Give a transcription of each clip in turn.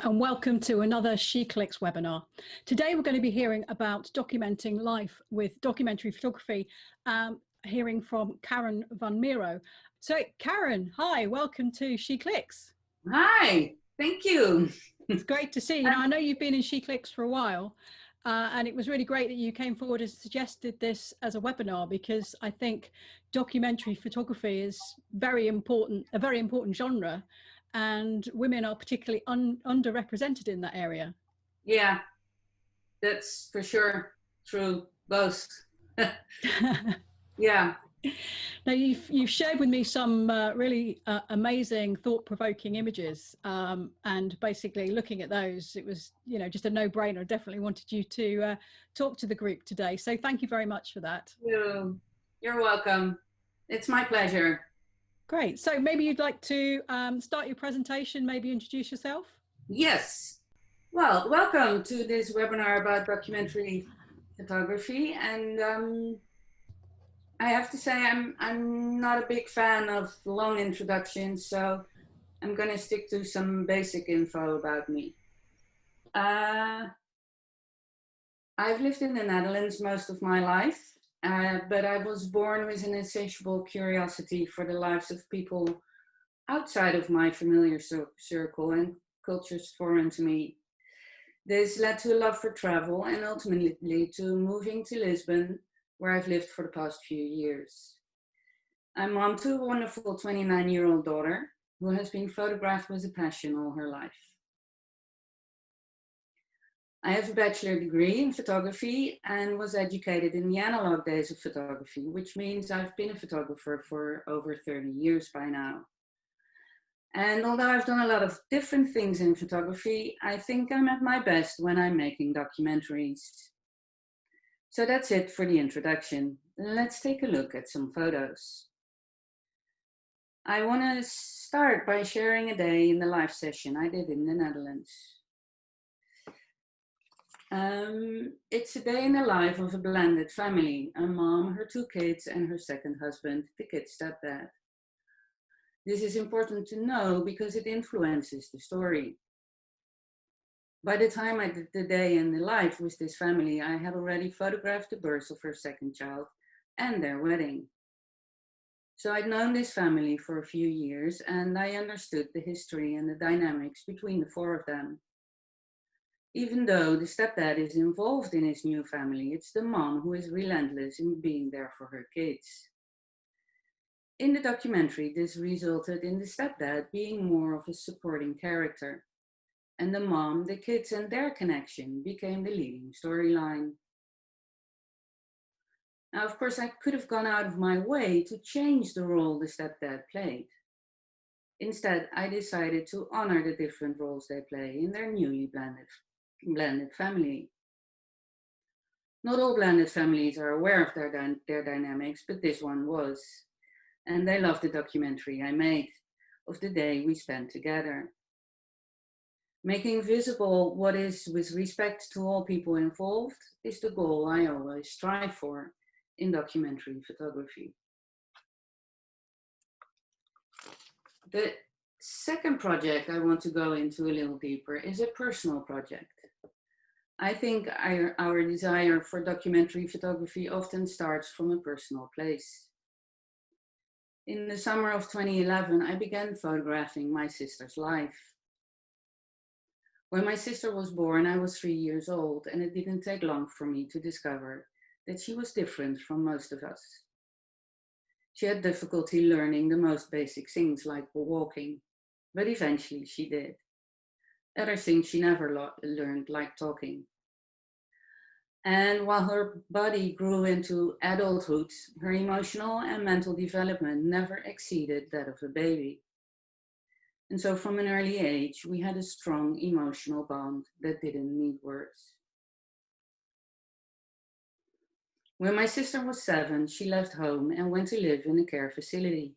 and welcome to another SheClicks webinar. Today we're going to be hearing about documenting life with documentary photography, hearing from Karin van Mierlo. So Karin, hi, welcome to SheClicks. Hi, thank you. It's great to see you. I know you've been in SheClicks for a while, and it was really great that you came forward and suggested this as a webinar, because I think documentary photography is a very important genre, and women are particularly underrepresented in that area. Yeah, that's for sure true. Both. Yeah. Now you've shared with me some really amazing, thought-provoking images, and basically looking at those, it was just a no-brainer. I definitely wanted you to talk to the group today. So thank you very much for that. You're welcome. It's my pleasure. Great. So maybe you'd like to start your presentation, maybe introduce yourself? Yes. Well, welcome to this webinar about documentary photography. And I have to say I'm not a big fan of long introductions, so I'm going to stick to some basic info about me. I've lived in the Netherlands most of my life. But I was born with an insatiable curiosity for the lives of people outside of my familiar circle and cultures foreign to me. This led to a love for travel and ultimately to moving to Lisbon, where I've lived for the past few years. I'm mom to a wonderful 29-year-old daughter who has been photographed with a passion all her life. I have a bachelor degree in photography and was educated in the analog days of photography, which means I've been a photographer for over 30 years by now. And although I've done a lot of different things in photography, I think I'm at my best when I'm making documentaries. So that's it for the introduction. Let's take a look at some photos. I want to start by sharing a day in the live session I did in the Netherlands. It's a day in the life of a blended family, a mom, her two kids, and her second husband, the kid's stepdad. This is important to know because it influences the story. By the time I did the day in the life with this family, I had already photographed the birth of her second child and their wedding. So I'd known this family for a few years, and I understood the history and the dynamics between the four of them. Even though the stepdad is involved in his new family, it's the mom who is relentless in being there for her kids. In the documentary, this resulted in the stepdad being more of a supporting character, and the mom, the kids, and their connection became the leading storyline. Now, of course, I could have gone out of my way to change the role the stepdad played. Instead, I decided to honor the different roles they play in their newly blended family. Not all blended families are aware of their dynamics, but this one was. And they loved the documentary I made of the day we spent together. Making visible what is with respect to all people involved is the goal I always strive for in documentary photography. The second project I want to go into a little deeper is a personal project. I think our desire for documentary photography often starts from a personal place. In the summer of 2011, I began photographing my sister's life. When my sister was born, I was 3 years old, and it didn't take long for me to discover that she was different from most of us. She had difficulty learning the most basic things like walking, but eventually she did. Other things she never learned, like talking. And while her body grew into adulthood, her emotional and mental development never exceeded that of a baby. And so from an early age, we had a strong emotional bond that didn't need words. When my sister was 7, she left home and went to live in a care facility,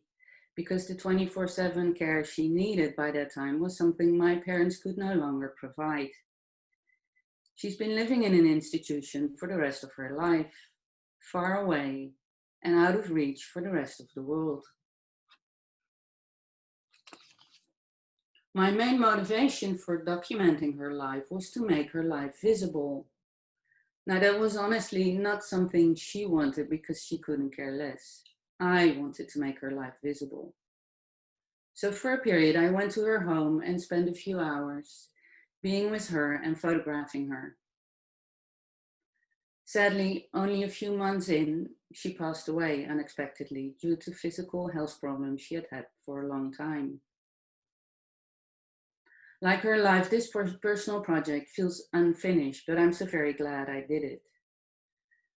because the 24/7 care she needed by that time was something my parents could no longer provide. She's been living in an institution for the rest of her life, far away and out of reach for the rest of the world. My main motivation for documenting her life was to make her life visible. Now, that was honestly not something she wanted because she couldn't care less. I wanted to make her life visible. So for a period, I went to her home and spent a few hours being with her and photographing her. Sadly, only a few months in, she passed away unexpectedly due to physical health problems she had had for a long time. Like her life, this personal project feels unfinished, but I'm so very glad I did it.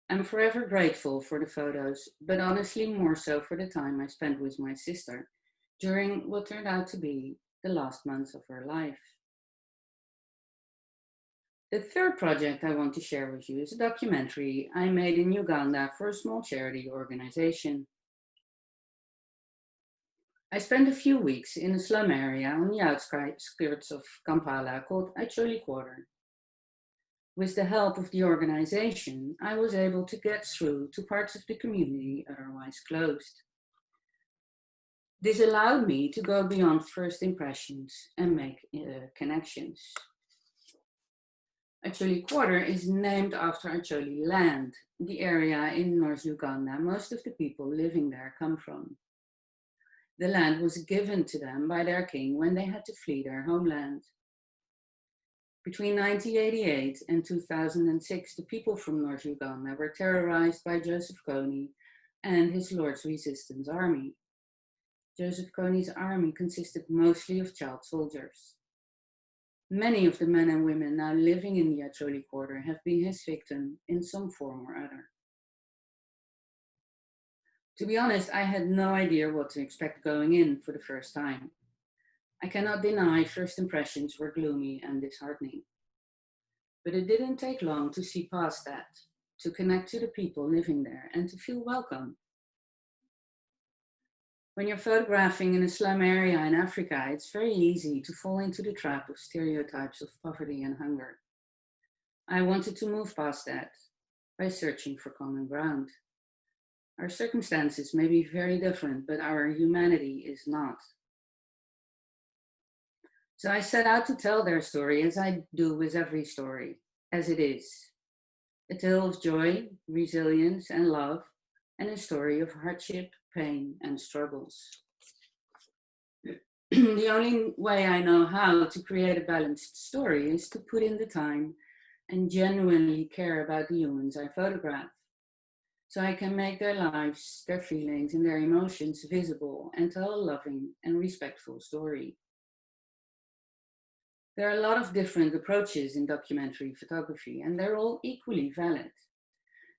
I'm forever grateful for the photos, but honestly more so for the time I spent with my sister during what turned out to be the last months of her life. The third project I want to share with you is a documentary I made in Uganda for a small charity organization. I spent a few weeks in a slum area on the outskirts of Kampala called Acholi Quarter. With the help of the organization, I was able to get through to parts of the community otherwise closed. This allowed me to go beyond first impressions and make connections. Acholi Quarter is named after Acholi land, the area in North Uganda most of the people living there come from. The land was given to them by their king when they had to flee their homeland. Between 1988 and 2006, the people from North Uganda were terrorized by Joseph Kony and his Lord's Resistance Army. Joseph Kony's army consisted mostly of child soldiers. Many of the men and women now living in the Acholi Quarter have been his victim in some form or other. To be honest, I had no idea what to expect going in for the first time. I cannot deny first impressions were gloomy and disheartening. But it didn't take long to see past that, to connect to the people living there and to feel welcome. When you're photographing in a slum area in Africa, it's very easy to fall into the trap of stereotypes of poverty and hunger. I wanted to move past that by searching for common ground. Our circumstances may be very different, but our humanity is not. So I set out to tell their story as I do with every story, as it is. A tale of joy, resilience, and love, and a story of hardship, pain, and struggles. The only way I know how to create a balanced story is to put in the time and genuinely care about the humans I photograph, so I can make their lives, their feelings, and their emotions visible and tell a loving and respectful story. There are a lot of different approaches in documentary photography, and they're all equally valid.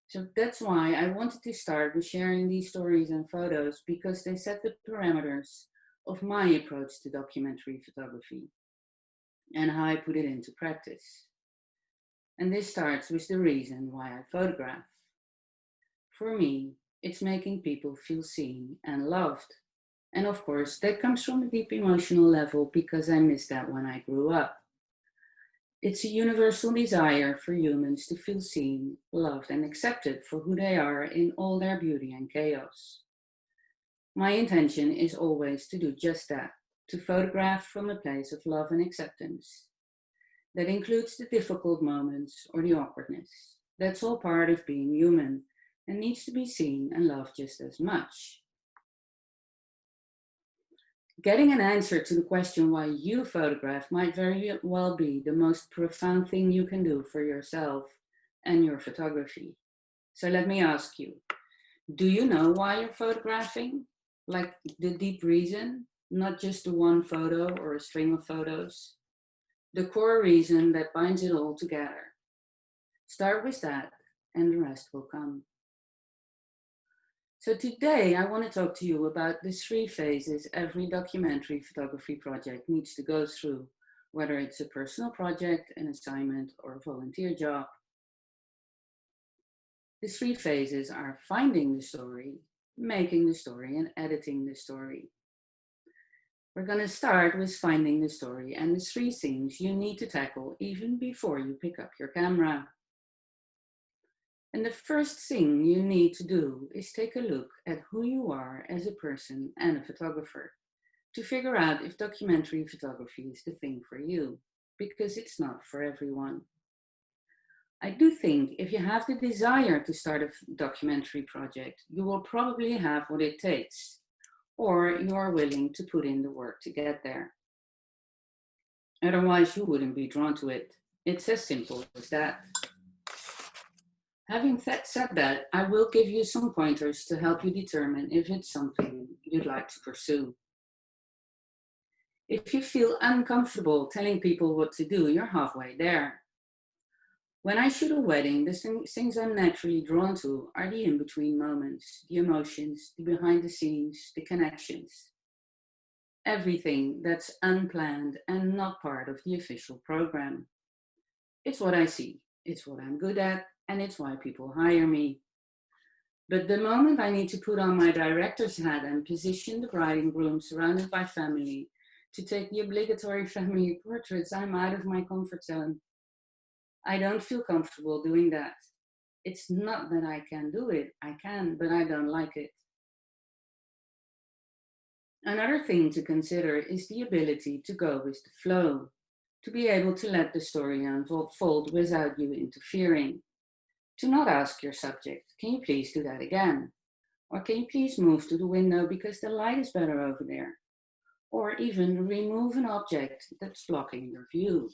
So that's why I wanted to start with sharing these stories and photos, because they set the parameters of my approach to documentary photography and how I put it into practice. And this starts with the reason why I photograph. For me, it's making people feel seen and loved. And of course, that comes from a deep emotional level because I missed that when I grew up. It's a universal desire for humans to feel seen, loved, and accepted for who they are in all their beauty and chaos. My intention is always to do just that, to photograph from a place of love and acceptance. That includes the difficult moments or the awkwardness. That's all part of being human and needs to be seen and loved just as much. Getting an answer to the question why you photograph might very well be the most profound thing you can do for yourself and your photography. So let me ask you, do you know why you're photographing? Like the deep reason, not just the one photo or a string of photos? The core reason that binds it all together. Start with that and the rest will come. So today I want to talk to you about the 3 phases every documentary photography project needs to go through, whether it's a personal project, an assignment, or a volunteer job. The 3 phases are finding the story, making the story, and editing the story. We're going to start with finding the story and the 3 things you need to tackle even before you pick up your camera. And the first thing you need to do is take a look at who you are as a person and a photographer. to figure out if documentary photography is the thing for you, because it's not for everyone. I do think if you have the desire to start a documentary project, you will probably have what it takes, or you are willing to put in the work to get there. Otherwise, you wouldn't be drawn to it. It's as simple as that. Having said that, I will give you some pointers to help you determine if it's something you'd like to pursue. If you feel uncomfortable telling people what to do, you're halfway there. When I shoot a wedding, the things I'm naturally drawn to are the in-between moments, the emotions, the behind the scenes, the connections. Everything that's unplanned and not part of the official program. It's what I see, it's what I'm good at, and it's why people hire me. But the moment I need to put on my director's hat and position the bride and groom surrounded by family to take the obligatory family portraits, I'm out of my comfort zone. I don't feel comfortable doing that. It's not that I can do it, I can, but I don't like it. Another thing to consider is the ability to go with the flow, to be able to let the story unfold without you interfering. To not ask your subject, can you please do that again? Or can you please move to the window because the light is better over there? Or even remove an object that's blocking your view.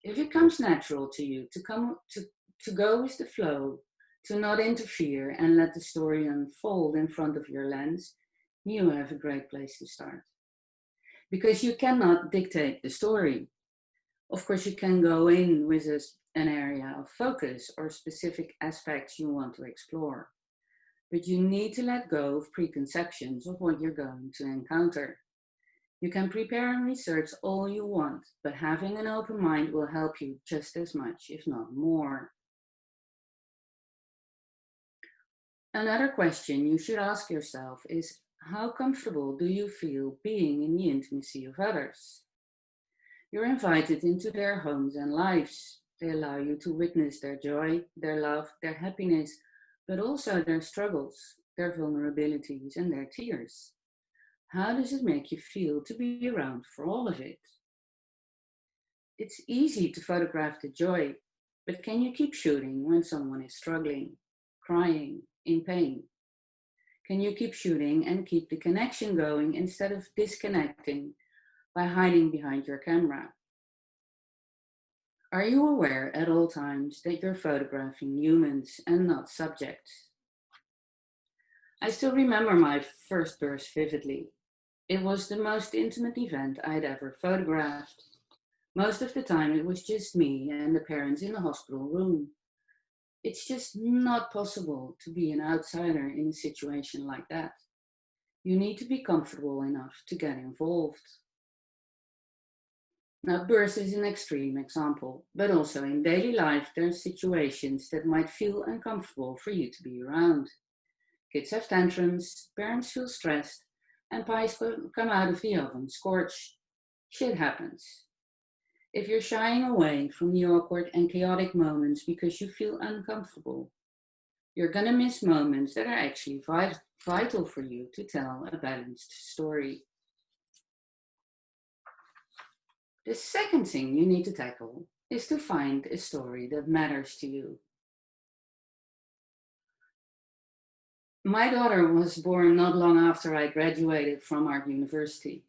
If it comes natural to you to go with the flow, to not interfere and let the story unfold in front of your lens, you have a great place to start. Because you cannot dictate the story. Of course, you can go in with an area of focus or specific aspects you want to explore. But you need to let go of preconceptions of what you're going to encounter. You can prepare and research all you want, but having an open mind will help you just as much, if not more. Another question you should ask yourself is, how comfortable do you feel being in the intimacy of others? You're invited into their homes and lives. They allow you to witness their joy, their love, their happiness, but also their struggles, their vulnerabilities, and their tears. How does it make you feel to be around for all of it? It's easy to photograph the joy, but can you keep shooting when someone is struggling, crying, in pain? Can you keep shooting and keep the connection going instead of disconnecting by hiding behind your camera? Are you aware at all times that you're photographing humans and not subjects? I still remember my first burst vividly. It was the most intimate event I'd ever photographed. Most of the time it was just me and the parents in the hospital room. It's just not possible to be an outsider in a situation like that. You need to be comfortable enough to get involved. Now, birth is an extreme example, but also in daily life, there are situations that might feel uncomfortable for you to be around. Kids have tantrums, parents feel stressed, and pies come out of the oven scorched. Shit happens. If you're shying away from the awkward and chaotic moments because you feel uncomfortable, you're gonna miss moments that are actually vital for you to tell a balanced story. The second thing you need to tackle is to find a story that matters to you. My daughter was born not long after I graduated from art university.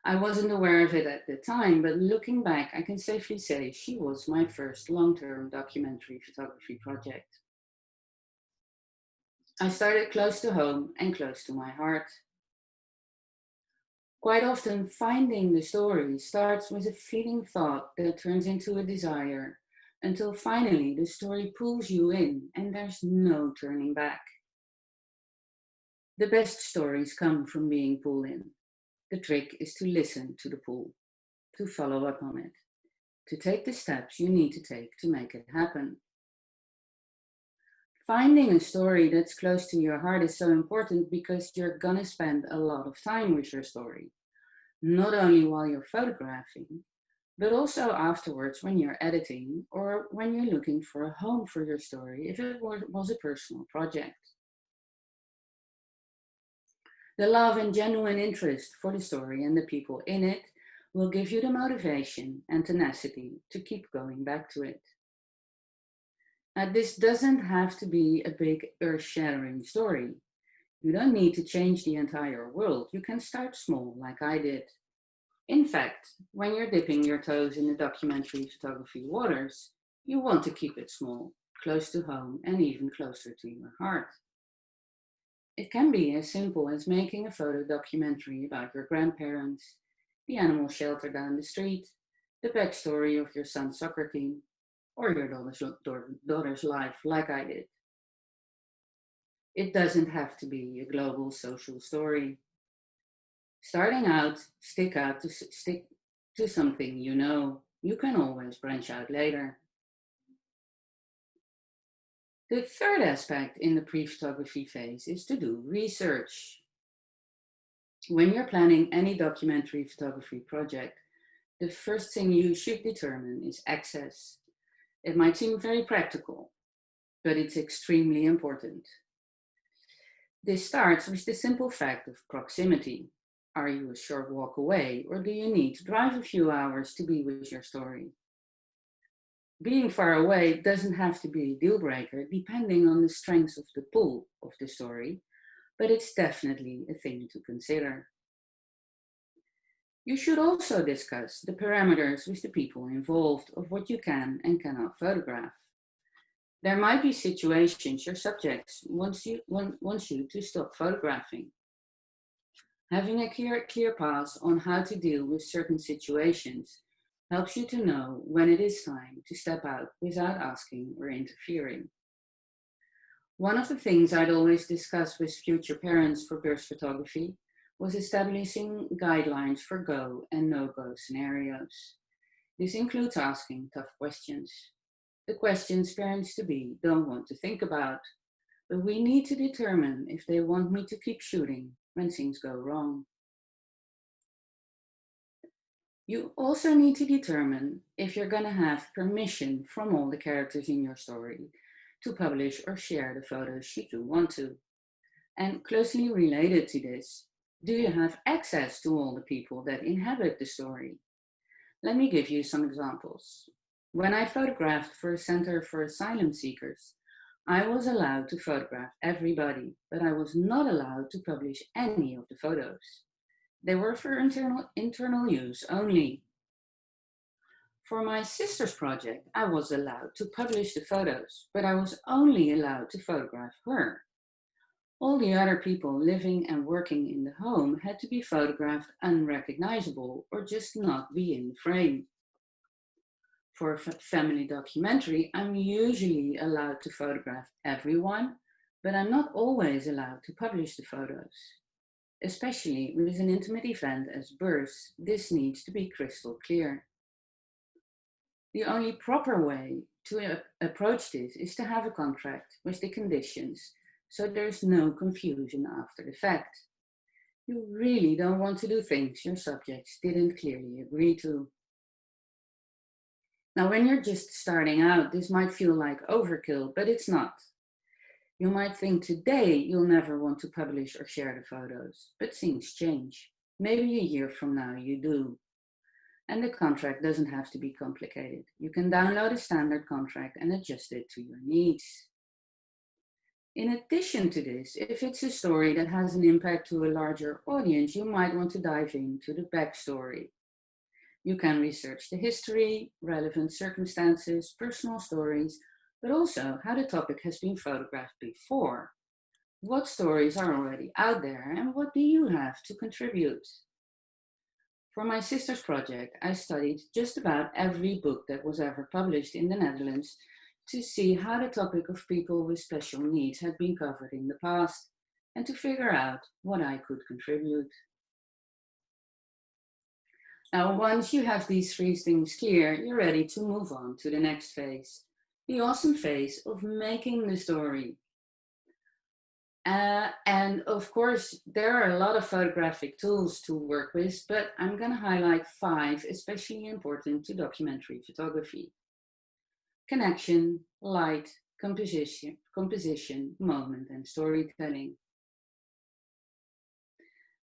I wasn't aware of it at the time, but looking back, I can safely say she was my first long-term documentary photography project. I started close to home and close to my heart. Quite often, finding the story starts with a fleeting thought that turns into a desire, until finally the story pulls you in and there's no turning back. The best stories come from being pulled in. The trick is to listen to the pull, to follow up on it, to take the steps you need to take to make it happen. Finding a story that's close to your heart is so important because you're gonna spend a lot of time with your story. Not only while you're photographing, but also afterwards when you're editing or when you're looking for a home for your story if it was a personal project. The love and genuine interest for the story and the people in it will give you the motivation and tenacity to keep going back to it. Now, this doesn't have to be a big earth-shattering story. You don't need to change the entire world. You can start small, like I did. In fact, when you're dipping your toes in the documentary photography waters, you want to keep it small, close to home, and even closer to your heart. It can be as simple as making a photo documentary about your grandparents, the animal shelter down the street, the backstory of your son's soccer team, or your daughter's life, like I did. It doesn't have to be a global social story. Starting out, stick to something you know. You can always branch out later. The third aspect in the pre-photography phase is to do research. When you're planning any documentary photography project, the first thing you should determine is access. It might seem very practical, but it's extremely important. This starts with the simple fact of proximity. Are you a short walk away, or do you need to drive a few hours to be with your story? Being far away doesn't have to be a deal breaker depending on the strength of the pull of the story, but it's definitely a thing to consider. You should also discuss the parameters with the people involved of what you can and cannot photograph. There might be situations your subjects wants you to stop photographing. Having a clear path on how to deal with certain situations helps you to know when it is time to step out without asking or interfering. One of the things I'd always discuss with future parents for birth photography was establishing guidelines for go and no-go scenarios. This includes asking tough questions. The questions parents-to-be don't want to think about, but we need to determine if they want me to keep shooting when things go wrong. You also need to determine if you're going to have permission from all the characters in your story to publish or share the photos you do want to. And closely related to this, do you have access to all the people that inhabit the story? Let me give you some examples. When I photographed for a Center for Asylum Seekers, I was allowed to photograph everybody, but I was not allowed to publish any of the photos. They were for internal use only. For my sister's project, I was allowed to publish the photos, but I was only allowed to photograph her. All the other people living and working in the home had to be photographed unrecognizable or just not be in the frame. For a family documentary, I'm usually allowed to photograph everyone, but I'm not always allowed to publish the photos. Especially with an intimate event as birth, this needs to be crystal clear. The only proper way to approach this is to have a contract with the conditions, so there's no confusion after the fact. You really don't want to do things your subjects didn't clearly agree to. Now, when you're just starting out, this might feel like overkill, but it's not. You might think today you'll never want to publish or share the photos, but things change. Maybe a year from now you do. And the contract doesn't have to be complicated. You can download a standard contract and adjust it to your needs. In addition to this, if it's a story that has an impact to a larger audience, you might want to dive into the backstory. You can research the history, relevant circumstances, personal stories, but also how the topic has been photographed before. What stories are already out there and what do you have to contribute? For my sister's project, I studied just about every book that was ever published in the Netherlands to see how the topic of people with special needs had been covered in the past and to figure out what I could contribute. Now, once you have these three things clear, you're ready to move on to the next phase, the awesome phase of making the story. And of course, there are a lot of photographic tools to work with, but I'm going to highlight 5 especially important to documentary photography. Connection, light, composition, moment, and storytelling.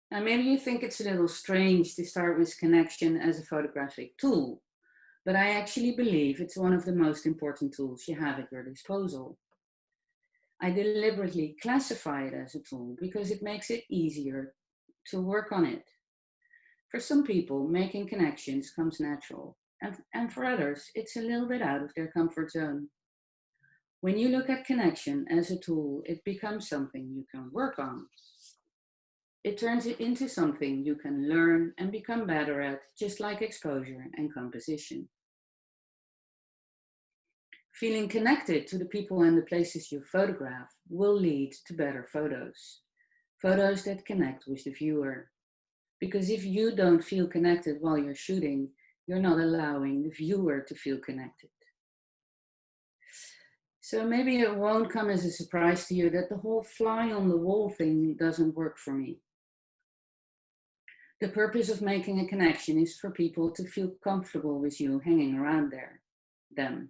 Now, maybe you think it's a little strange to start with connection as a photographic tool, but I actually believe it's one of the most important tools you have at your disposal. I deliberately classify it as a tool because it makes it easier to work on it. For some people, making connections comes natural, and for others, it's a little bit out of their comfort zone. When you look at connection as a tool, it becomes something you can work on. It turns it into something you can learn and become better at, just like exposure and composition. Feeling connected to the people and the places you photograph will lead to better photos. Photos that connect with the viewer. Because if you don't feel connected while you're shooting, you're not allowing the viewer to feel connected. So maybe it won't come as a surprise to you that the whole fly on the wall thing doesn't work for me. The purpose of making a connection is for people to feel comfortable with you hanging around them.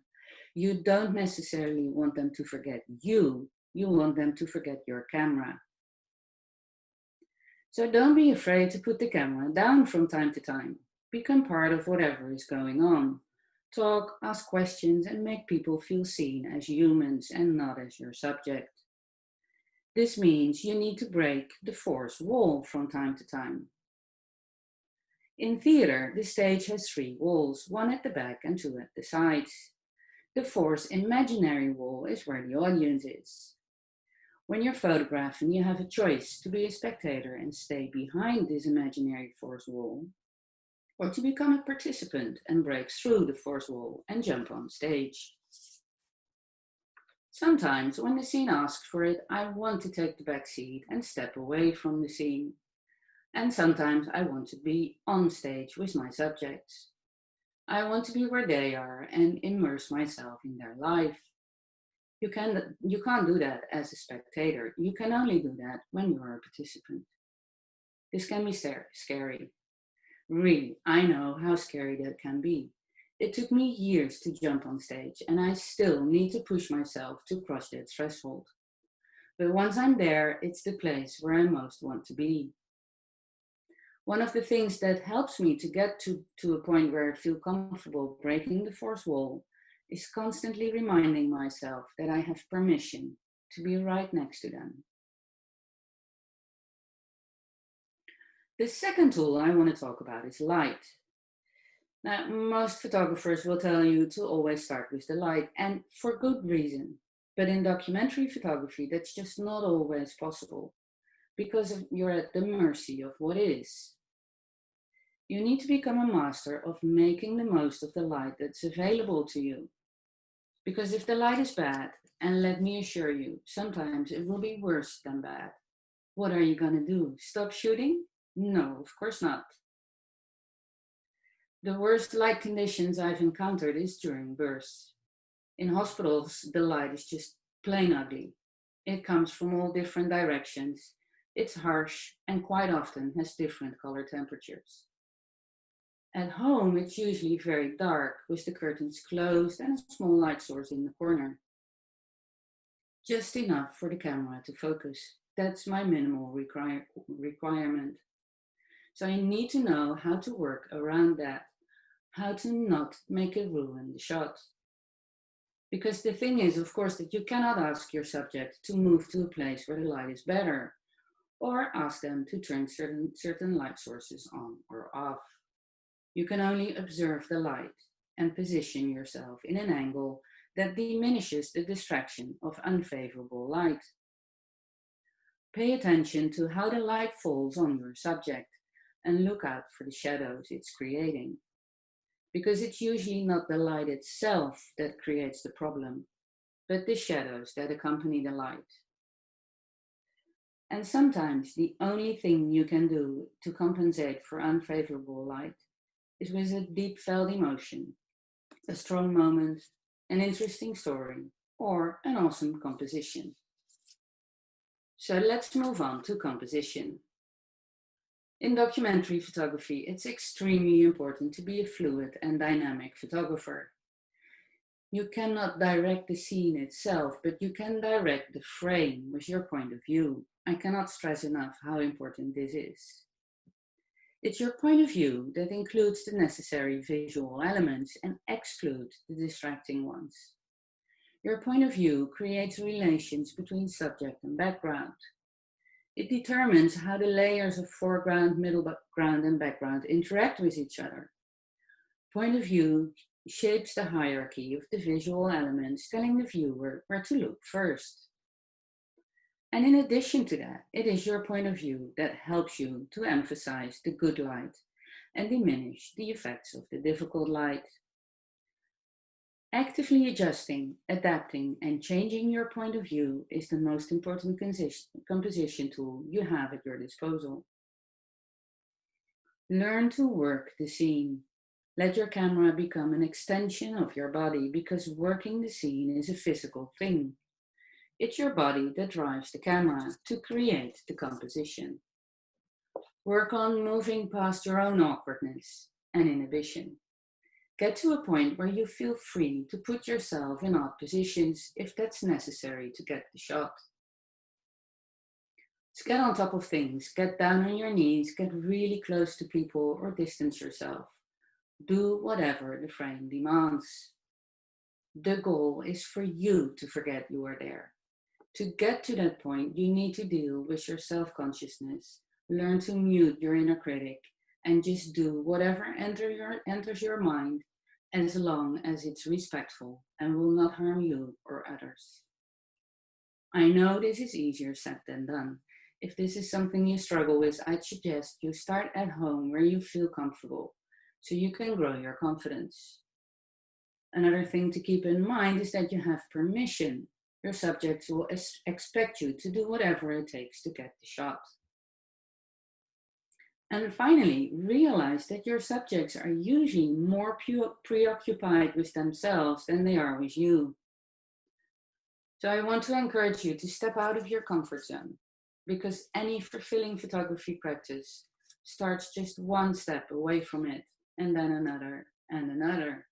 You don't necessarily want them to forget you want them to forget your camera. So don't be afraid to put the camera down from time to time. Become part of whatever is going on. Talk, ask questions, and make people feel seen as humans and not as your subject. This means you need to break the fourth wall from time to time. In theater, the stage has 3 walls, 1 at the back and 2 at the sides. The fourth imaginary wall is where the audience is. When you're photographing, you have a choice to be a spectator and stay behind this imaginary fourth wall, or to become a participant and break through the fourth wall and jump on stage. Sometimes, when the scene asks for it, I want to take the back seat and step away from the scene. And sometimes I want to be on stage with my subjects. I want to be where they are and immerse myself in their life. You can't do that as a spectator. You can only do that when you are a participant. This can be scary. Really, I know how scary that can be. It took me years to jump on stage, and I still need to push myself to cross that threshold. But once I'm there, it's the place where I most want to be. One of the things that helps me to get to a point where I feel comfortable breaking the fourth wall is constantly reminding myself that I have permission to be right next to them. The second tool I want to talk about is light. Now, most photographers will tell you to always start with the light, and for good reason. But in documentary photography, that's just not always possible because you're at the mercy of what is. You need to become a master of making the most of the light that's available to you. Because if the light is bad, and let me assure you, sometimes it will be worse than bad, what are you going to do? Stop shooting? No, of course not. The worst light conditions I've encountered is during births. In hospitals, the light is just plain ugly. It comes from all different directions. It's harsh and quite often has different color temperatures. At home, it's usually very dark with the curtains closed and a small light source in the corner. Just enough for the camera to focus. That's my minimal requirement. So I need to know how to work around that, how to not make it ruin the shot. Because the thing is, of course, that you cannot ask your subject to move to a place where the light is better, or ask them to turn certain light sources on or off. You can only observe the light and position yourself in an angle that diminishes the distraction of unfavorable light. Pay attention to how the light falls on your subject and look out for the shadows it's creating. Because it's usually not the light itself that creates the problem, but the shadows that accompany the light. And sometimes the only thing you can do to compensate for unfavorable light is with a deep felt emotion, a strong moment, an interesting story, or an awesome composition. So let's move on to composition. In documentary photography, it's extremely important to be a fluid and dynamic photographer. You cannot direct the scene itself, but you can direct the frame with your point of view. I cannot stress enough how important this is. It's your point of view that includes the necessary visual elements and excludes the distracting ones. Your point of view creates relations between subject and background. It determines how the layers of foreground, middle ground, and background interact with each other. Point of view shapes the hierarchy of the visual elements, telling the viewer where to look first. And in addition to that, it is your point of view that helps you to emphasize the good light and diminish the effects of the difficult light. Actively adjusting, adapting, and changing your point of view is the most important composition tool you have at your disposal. Learn to work the scene. Let your camera become an extension of your body, because working the scene is a physical thing. It's your body that drives the camera to create the composition. Work on moving past your own awkwardness and inhibition. Get to a point where you feel free to put yourself in odd positions if that's necessary to get the shot. Just get on top of things, get down on your knees, get really close to people or distance yourself. Do whatever the frame demands. The goal is for you to forget you are there. To get to that point, you need to deal with your self-consciousness, learn to mute your inner critic, and just do whatever enters your mind, as long as it's respectful and will not harm you or others. I know this is easier said than done. If this is something you struggle with, I'd suggest you start at home where you feel comfortable, so you can grow your confidence. Another thing to keep in mind is that you have permission. Your subjects will expect you to do whatever it takes to get the shot. And finally, realize that your subjects are usually more preoccupied with themselves than they are with you. So I want to encourage you to step out of your comfort zone, because any fulfilling photography practice starts just one step away from it, and then another and another.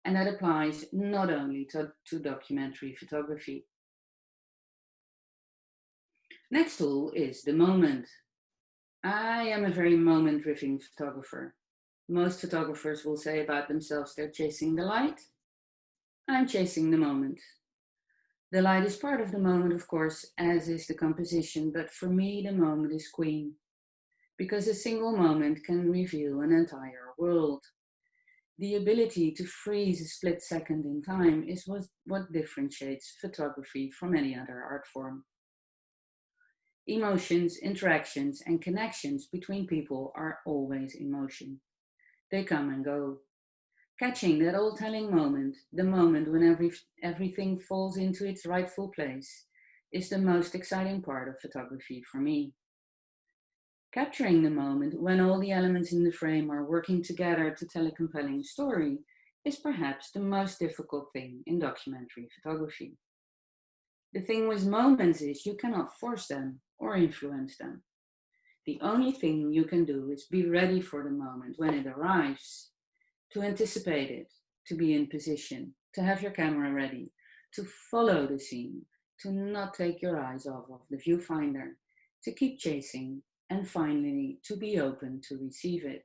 And that applies not only to documentary photography. Next tool is the moment. I am a very moment-driven photographer. Most photographers will say about themselves they're chasing the light. I'm chasing the moment. The light is part of the moment, of course, as is the composition, but for me the moment is queen, because a single moment can reveal an entire world. The ability to freeze a split second in time is what differentiates photography from any other art form. Emotions, interactions, and connections between people are always in motion. They come and go. Catching that old telling moment, the moment when everything falls into its rightful place, is the most exciting part of photography for me. Capturing the moment when all the elements in the frame are working together to tell a compelling story is perhaps the most difficult thing in documentary photography. The thing with moments is you cannot force them or influence them. The only thing you can do is be ready for the moment when it arrives, to anticipate it, to be in position, to have your camera ready, to follow the scene, to not take your eyes off of the viewfinder, to keep chasing, and finally to be open to receive it.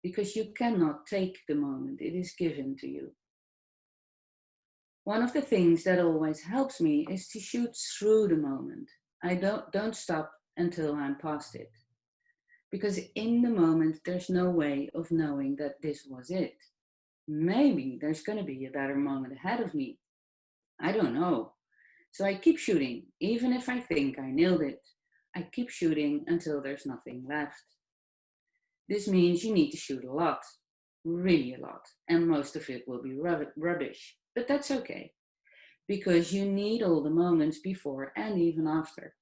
Because you cannot take the moment, it is given to you. One of the things that always helps me is to shoot through the moment. I don't stop until I'm past it. Because in the moment, there's no way of knowing that this was it. Maybe there's going to be a better moment ahead of me. I don't know. So I keep shooting, even if I think I nailed it. I keep shooting until there's nothing left. This means you need to shoot a lot, really a lot, and most of it will be rubbish. But that's okay, because you need all the moments before and even after.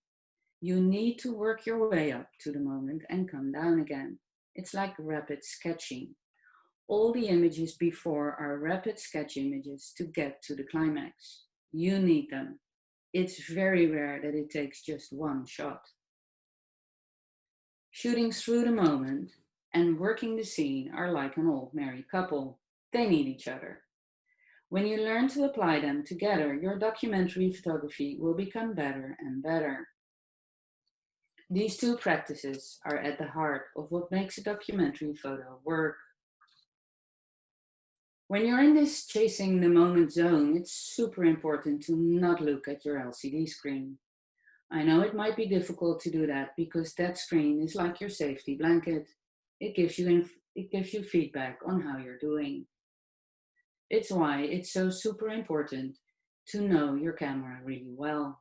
You need to work your way up to the moment and come down again. It's like rapid sketching. All the images before are rapid sketch images to get to the climax. You need them. It's very rare that it takes just one shot. Shooting through the moment and working the scene are like an old married couple. They need each other. When you learn to apply them together, your documentary photography will become better and better. These two practices are at the heart of what makes a documentary photo work. When you're in this chasing the moment zone, it's super important to not look at your LCD screen. I know it might be difficult to do that because that screen is like your safety blanket. It gives you feedback on how you're doing. It's why it's so super important to know your camera really well.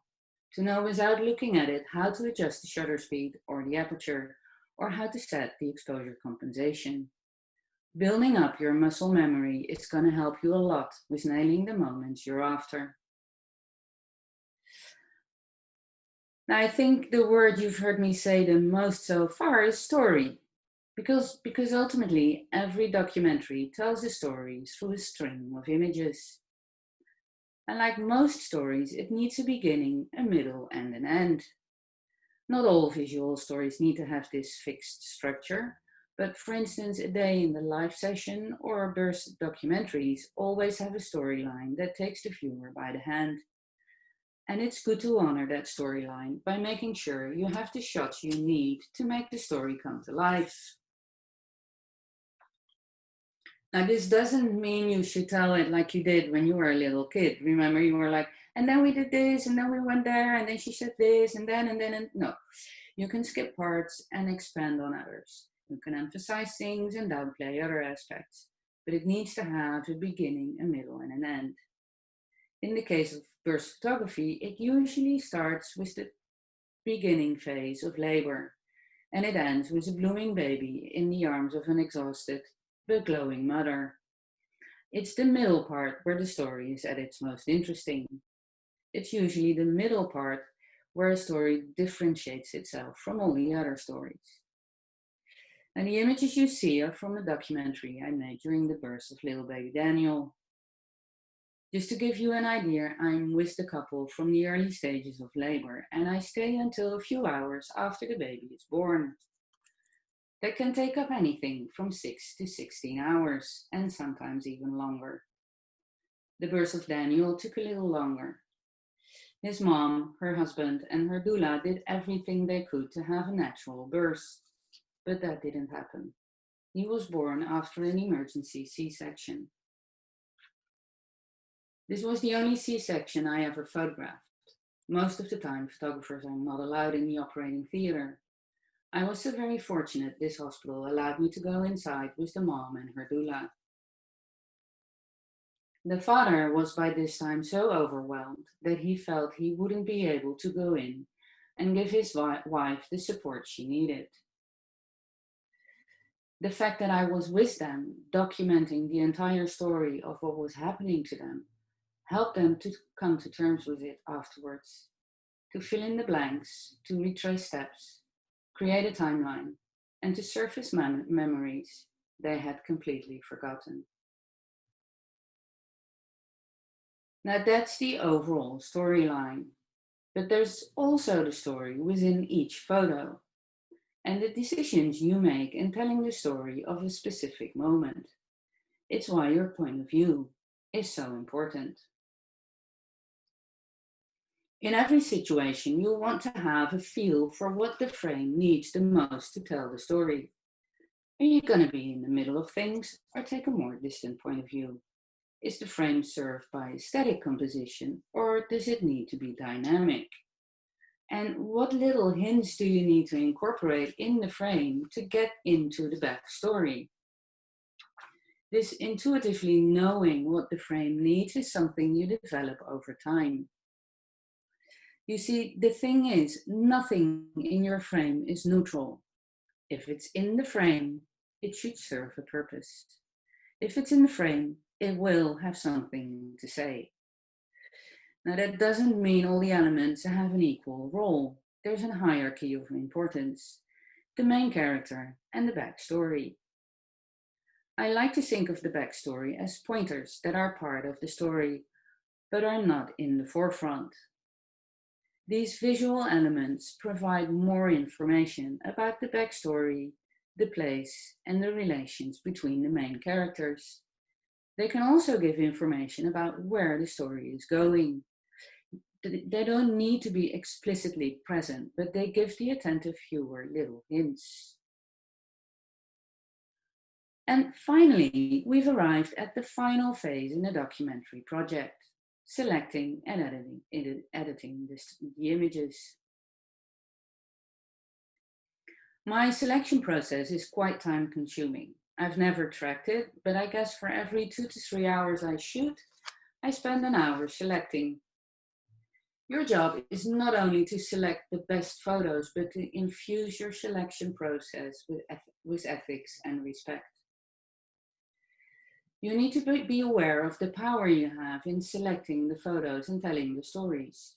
To know without looking at it how to adjust the shutter speed or the aperture, or how to set the exposure compensation. Building up your muscle memory is going to help you a lot with nailing the moments you're after. Now, I think the word you've heard me say the most so far is story, because ultimately every documentary tells a story through a string of images. And like most stories, it needs a beginning, a middle, and an end. Not all visual stories need to have this fixed structure, but for instance, a day in the live session or burst documentaries always have a storyline that takes the viewer by the hand. And it's good to honor that storyline by making sure you have the shots you need to make the story come to life. Now, this doesn't mean you should tell it like you did when you were a little kid. Remember, you were like, and then we did this, and then we went there, and then she said this, and then, and no. You can skip parts and expand on others. You can emphasize things and downplay other aspects, but it needs to have a beginning, a middle, and an end. In the case of burst photography, it usually starts with the beginning phase of labor, and it ends with a blooming baby in the arms of an exhausted but glowing mother. It's the middle part where the story is at its most interesting. It's usually the middle part where a story differentiates itself from all the other stories. And the images you see are from a documentary I made during the birth of little baby Daniel. Just to give you an idea, I'm with the couple from the early stages of labor, and I stay until a few hours after the baby is born. That can take up anything from 6 to 16 hours, and sometimes even longer. The birth of Daniel took a little longer. His mom, her husband, and her doula did everything they could to have a natural birth, but that didn't happen. He was born after an emergency C-section. This was the only C-section I ever photographed. Most of the time, photographers are not allowed in the operating theater. I was so very fortunate this hospital allowed me to go inside with the mom and her doula. The father was by this time so overwhelmed that he felt he wouldn't be able to go in and give his wife the support she needed. The fact that I was with them, documenting the entire story of what was happening to them, helped them to come to terms with it afterwards, to fill in the blanks, to retrace steps, create a timeline, and to surface memories they had completely forgotten. Now that's the overall storyline, but there's also the story within each photo and the decisions you make in telling the story of a specific moment. It's why your point of view is so important. In every situation, you'll want to have a feel for what the frame needs the most to tell the story. Are you going to be in the middle of things or take a more distant point of view? Is the frame served by static composition or does it need to be dynamic? And what little hints do you need to incorporate in the frame to get into the backstory? This intuitively knowing what the frame needs is something you develop over time. You see, the thing is, nothing in your frame is neutral. If it's in the frame, it should serve a purpose. If it's in the frame, it will have something to say. Now, that doesn't mean all the elements have an equal role. There's a hierarchy of importance: the main character and the backstory. I like to think of the backstory as pointers that are part of the story, but are not in the forefront. These visual elements provide more information about the backstory, the place, and the relations between the main characters. They can also give information about where the story is going. They don't need to be explicitly present, but they give the attentive viewer little hints. And finally, we've arrived at the final phase in a documentary project, selecting and editing the images. My selection process is quite time consuming. I've never tracked it, but I guess for every 2 to 3 hours I shoot, I spend an hour selecting. Your job is not only to select the best photos, but to infuse your selection process with ethics and respect. You need to be aware of the power you have in selecting the photos and telling the stories.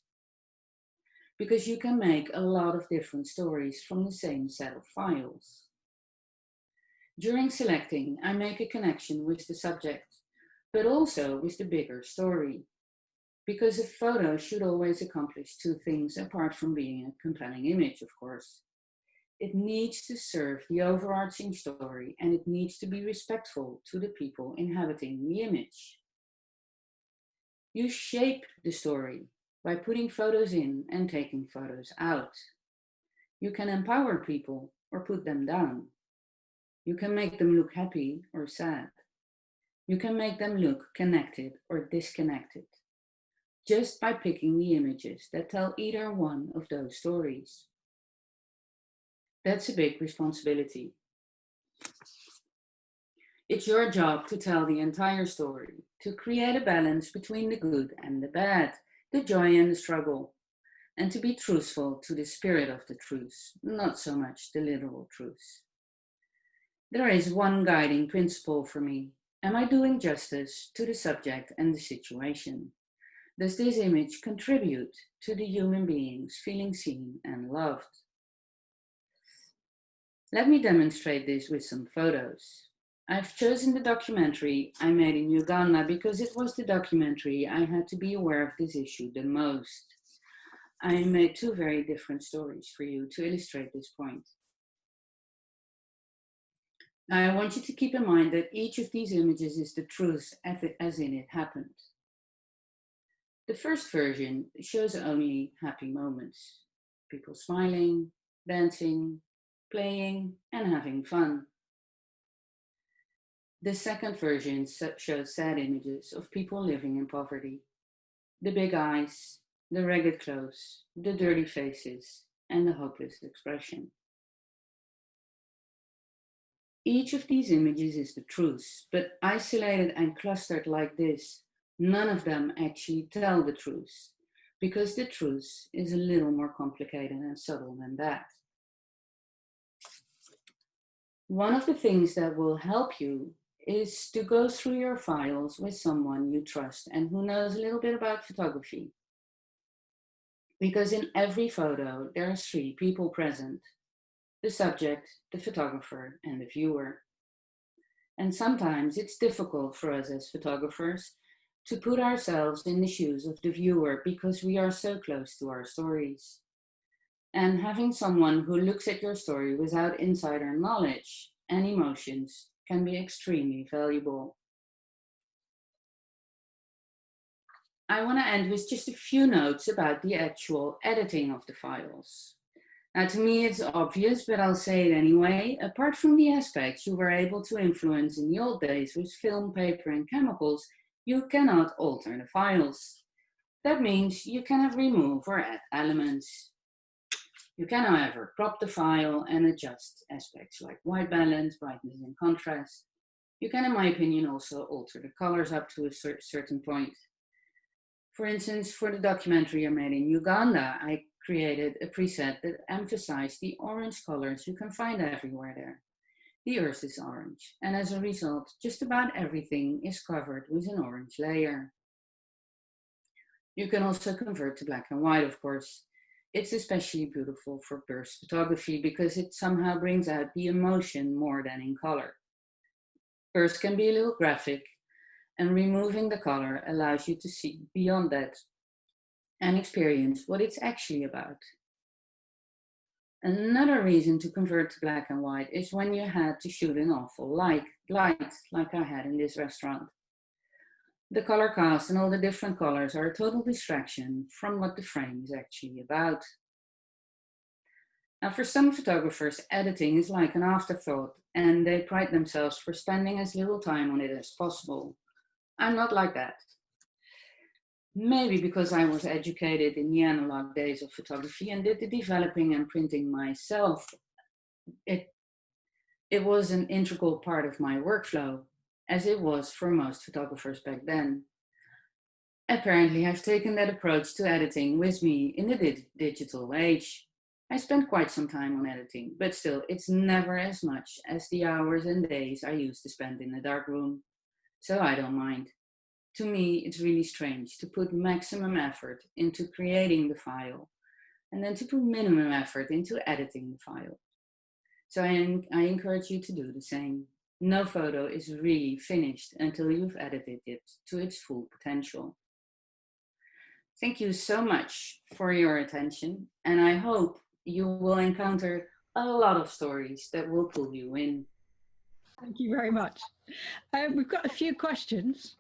Because you can make a lot of different stories from the same set of files. During selecting, I make a connection with the subject, but also with the bigger story. Because a photo should always accomplish two things apart from being a compelling image, of course. It needs to serve the overarching story, and it needs to be respectful to the people inhabiting the image. You shape the story by putting photos in and taking photos out. You can empower people or put them down. You can make them look happy or sad. You can make them look connected or disconnected, just by picking the images that tell either one of those stories. That's a big responsibility. It's your job to tell the entire story, to create a balance between the good and the bad, the joy and the struggle, and to be truthful to the spirit of the truth, not so much the literal truth. There is one guiding principle for me. Am I doing justice to the subject and the situation? Does this image contribute to the human beings feeling seen and loved? Let me demonstrate this with some photos. I've chosen the documentary I made in Uganda because it was the documentary I had to be aware of this issue the most. I made two very different stories for you to illustrate this point. Now, I want you to keep in mind that each of these images is the truth as in it happened. The first version shows only happy moments. People smiling, dancing, playing, and having fun. The second version shows sad images of people living in poverty. The big eyes, the ragged clothes, the dirty faces, and the hopeless expression. Each of these images is the truth, but isolated and clustered like this, none of them actually tell the truth, because the truth is a little more complicated and subtle than that. One of the things that will help you is to go through your files with someone you trust and who knows a little bit about photography. Because in every photo, there are three people present: the subject, the photographer, and the viewer. And sometimes it's difficult for us as photographers to put ourselves in the shoes of the viewer because we are so close to our stories. And having someone who looks at your story without insider knowledge and emotions can be extremely valuable. I want to end with just a few notes about the actual editing of the files. Now, to me, it's obvious, but I'll say it anyway. Apart from the aspects you were able to influence in the old days with film, paper, and chemicals, you cannot alter the files. That means you cannot remove or add elements. You can, however, crop the file and adjust aspects like white balance, brightness, and contrast. You can, in my opinion, also alter the colors up to a certain point. For instance, for the documentary I made in Uganda, I created a preset that emphasized the orange colors you can find everywhere there. The earth is orange, and as a result, just about everything is covered with an orange layer. You can also convert to black and white, of course. It's especially beautiful for burst photography because it somehow brings out the emotion more than in color. Burst can be a little graphic, and removing the color allows you to see beyond that and experience what it's actually about. Another reason to convert to black and white is when you had to shoot an awful light like I had in this restaurant. The color cast and all the different colors are a total distraction from what the frame is actually about. Now, for some photographers, editing is like an afterthought, and they pride themselves for spending as little time on it as possible. I'm not like that. Maybe because I was educated in the analog days of photography and did the developing and printing myself. It was an integral part of my workflow, as it was for most photographers back then. Apparently, I've taken that approach to editing with me in the digital age. I spend quite some time on editing, but still, it's never as much as the hours and days I used to spend in the darkroom. So I don't mind. To me, it's really strange to put maximum effort into creating the file and then to put minimum effort into editing the file. So I encourage you to do the same. No photo is really finished until you've edited it to its full potential. Thank you so much for your attention, and I hope you will encounter a lot of stories that will pull you in. Thank you very much. We've got a few questions.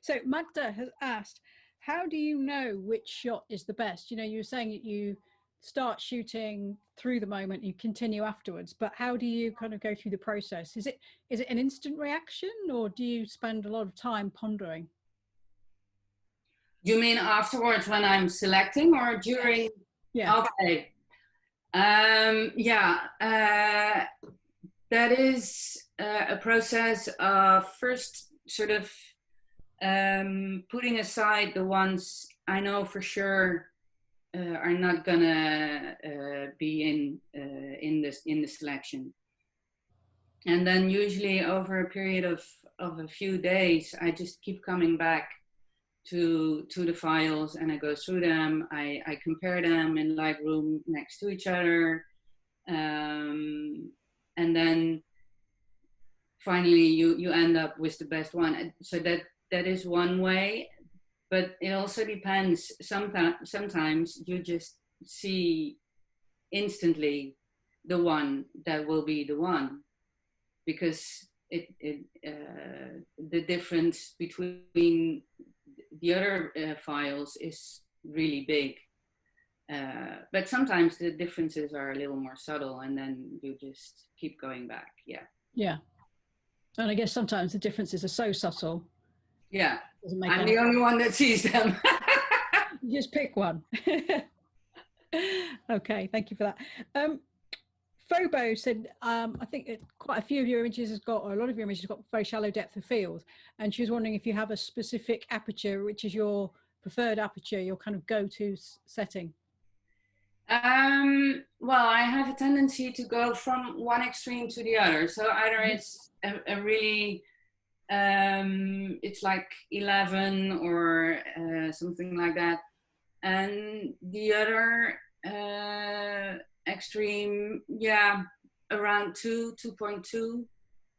So Magda has asked, how do you know which shot is the best? You know, you were saying that you start shooting through the moment, you continue afterwards, but how do you kind of go through the process? Is it an instant reaction, or do you spend a lot of time pondering? You mean afterwards when I'm selecting or during? Yeah. Okay. Yeah, that is a process of first sort of putting aside the ones I know for sure are not gonna be in the selection, and then usually over a period of a few days, I just keep coming back to the files and I go through them. I compare them in Lightroom next to each other, and then finally you end up with the best one. So that is one way, but it also depends. Sometimes you just see instantly the one that will be the one, because the difference between the other files is really big. But sometimes the differences are a little more subtle, and then you just keep going back. Yeah. Yeah. And I guess sometimes the differences are so subtle. Yeah. I'm the only one that sees them. You just pick one. Okay, thank you for that. Phobo said, I think quite a few of your images has got, or a lot of your images have got very shallow depth of field. And she was wondering if you have a specific aperture, which is your preferred aperture, your kind of go-to setting. Well, I have a tendency to go from one extreme to the other. So either it's a really, it's like 11 or something like that. And the other extreme, yeah, around 2.2,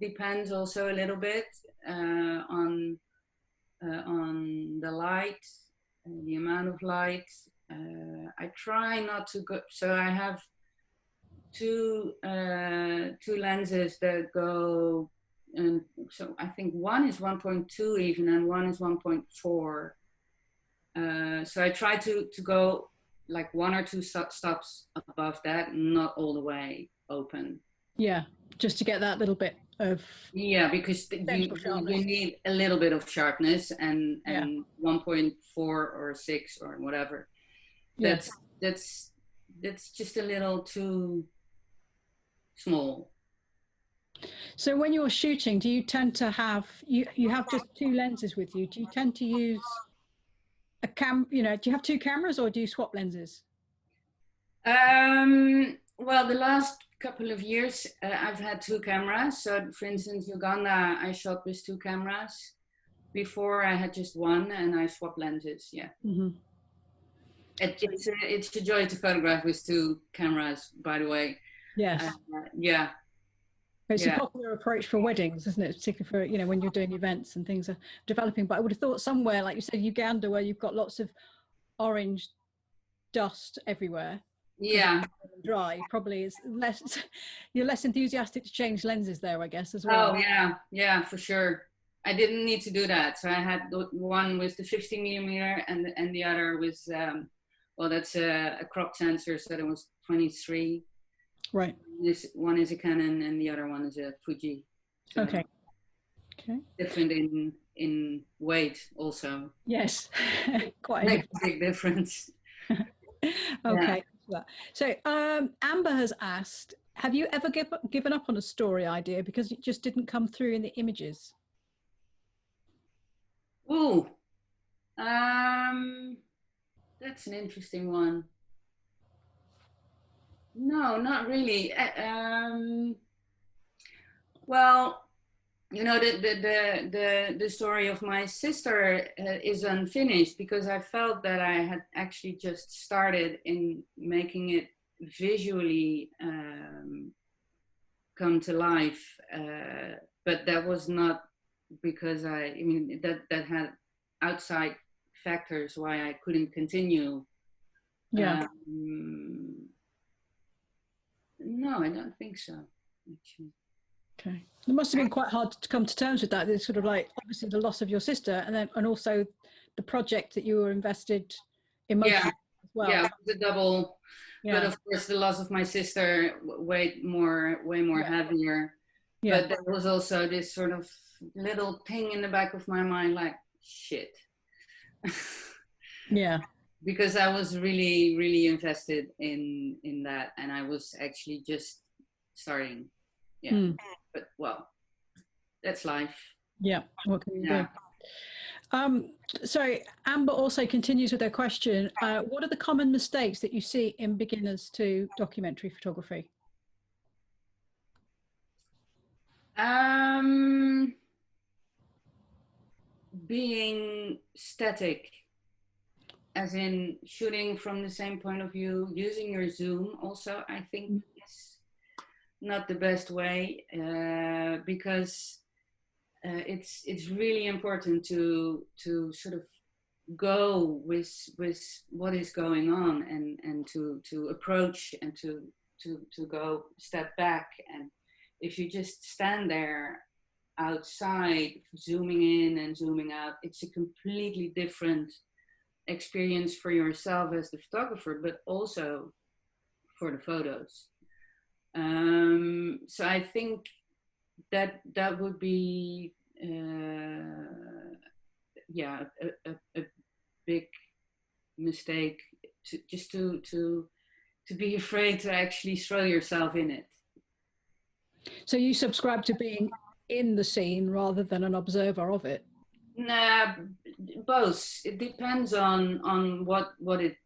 depends also a little bit on the light, the amount of light. I try not to go, so I have two lenses that go, and so I think one is 1.2 even, and one is 1.4. So I try to go like one or two stops above that, not all the way open. Yeah, just to get that little bit of, yeah, because you need a little bit of sharpness, and 1.4 or 6 or whatever. That's just a little too small. So when you're shooting, do you tend to have, you have just two lenses with you? Do you tend to use a do you have two cameras, or do you swap lenses? Well, the last couple of years, I've had two cameras. So, for instance, Uganda, I shot with two cameras. Before, I had just one, and I swapped lenses. Yeah. Mm-hmm. It's a joy to photograph with two cameras, by the way. Yes. Yeah. It's a popular approach for weddings, isn't it? Particularly for, when you're doing events and things are developing. But I would have thought somewhere, like you said, Uganda, where you've got lots of orange dust everywhere. Yeah. Dry probably is less, you're less enthusiastic to change lenses there, I guess, as well. Oh, yeah, for sure. I didn't need to do that. So I had one with the 50 millimeter and the other was, well, that's a crop sensor. So that was 23. Right. One is a Canon and the other one is a Fuji. So Okay. Okay. different in weight also. Yes. Quite Makes a big difference. Okay. Yeah. So Amber has asked, have you ever given up on a story idea because it just didn't come through in the images? Ooh, that's an interesting one. No, not really. Well, you know, the story of my sister is unfinished because I felt that I had actually just started in making it visually come to life, but that was not because I mean that had outside factors why I couldn't continue. Yeah. No, I don't think so, actually. Okay. It must have been quite hard to come to terms with that. It's sort of like obviously the loss of your sister, and also the project that you were invested emotionally as well. Yeah, it was a double. Yeah. But of course, the loss of my sister way more heavier. Yeah. But there was also this sort of little thing in the back of my mind, like shit. Yeah. Because I was really invested in that, and I was actually just starting. Yeah. But well, that's life. Yeah. What can you do? So Amber also continues with her question. What are the common mistakes that you see in beginners to documentary photography? Being static, as in shooting from the same point of view, using your zoom also, I think is not the best way, because it's really important to sort of go with what is going on, and to approach and to go step back. And if you just stand there outside zooming in and zooming out, it's a completely different experience for yourself as the photographer, but also for the photos. So I think that would be yeah, a big mistake, to be afraid to actually throw yourself in it. So you subscribe to being in the scene rather than an observer of it? Nah, both. It depends on what it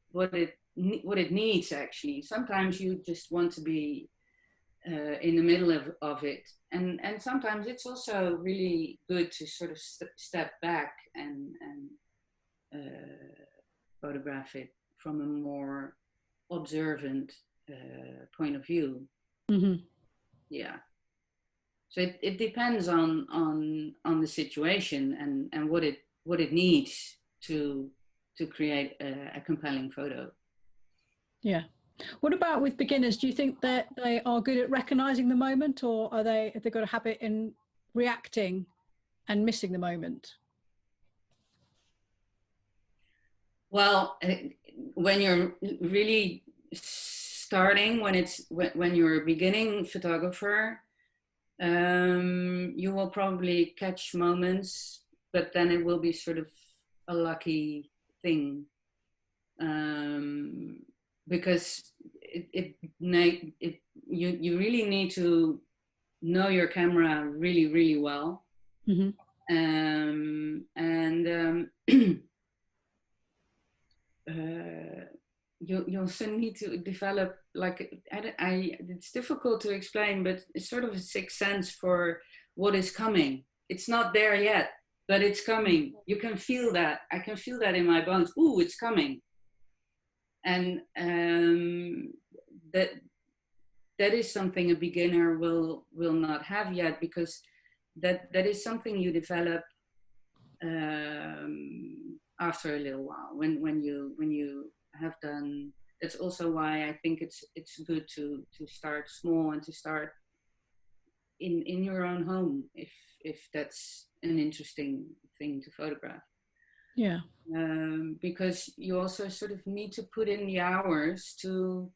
needs, actually. Sometimes you just want to be in the middle of it, and sometimes it's also really good to sort of step back and photograph it from a more observant point of view. Yeah. So it depends on the situation and what it needs to create a compelling photo. Yeah. What about with beginners? Do you think that they are good at recognizing the moment, or have they got a habit in reacting and missing the moment? Well, when you're really starting, when you're a beginning photographer, you will probably catch moments, but then it will be sort of a lucky thing, because you really need to know your camera really well. You also need to develop, like, it's difficult to explain, but it's sort of a sixth sense for what is coming. It's not there yet, but it's coming. You can feel that. I can feel that in my bones. Ooh, it's coming. And that is something a beginner will not have yet, because that is something you develop after a little while, when you have done. That's also why I think it's good to start small and to start in your own home, if that's an interesting thing to photograph. Yeah. Because you also sort of need to put in the hours to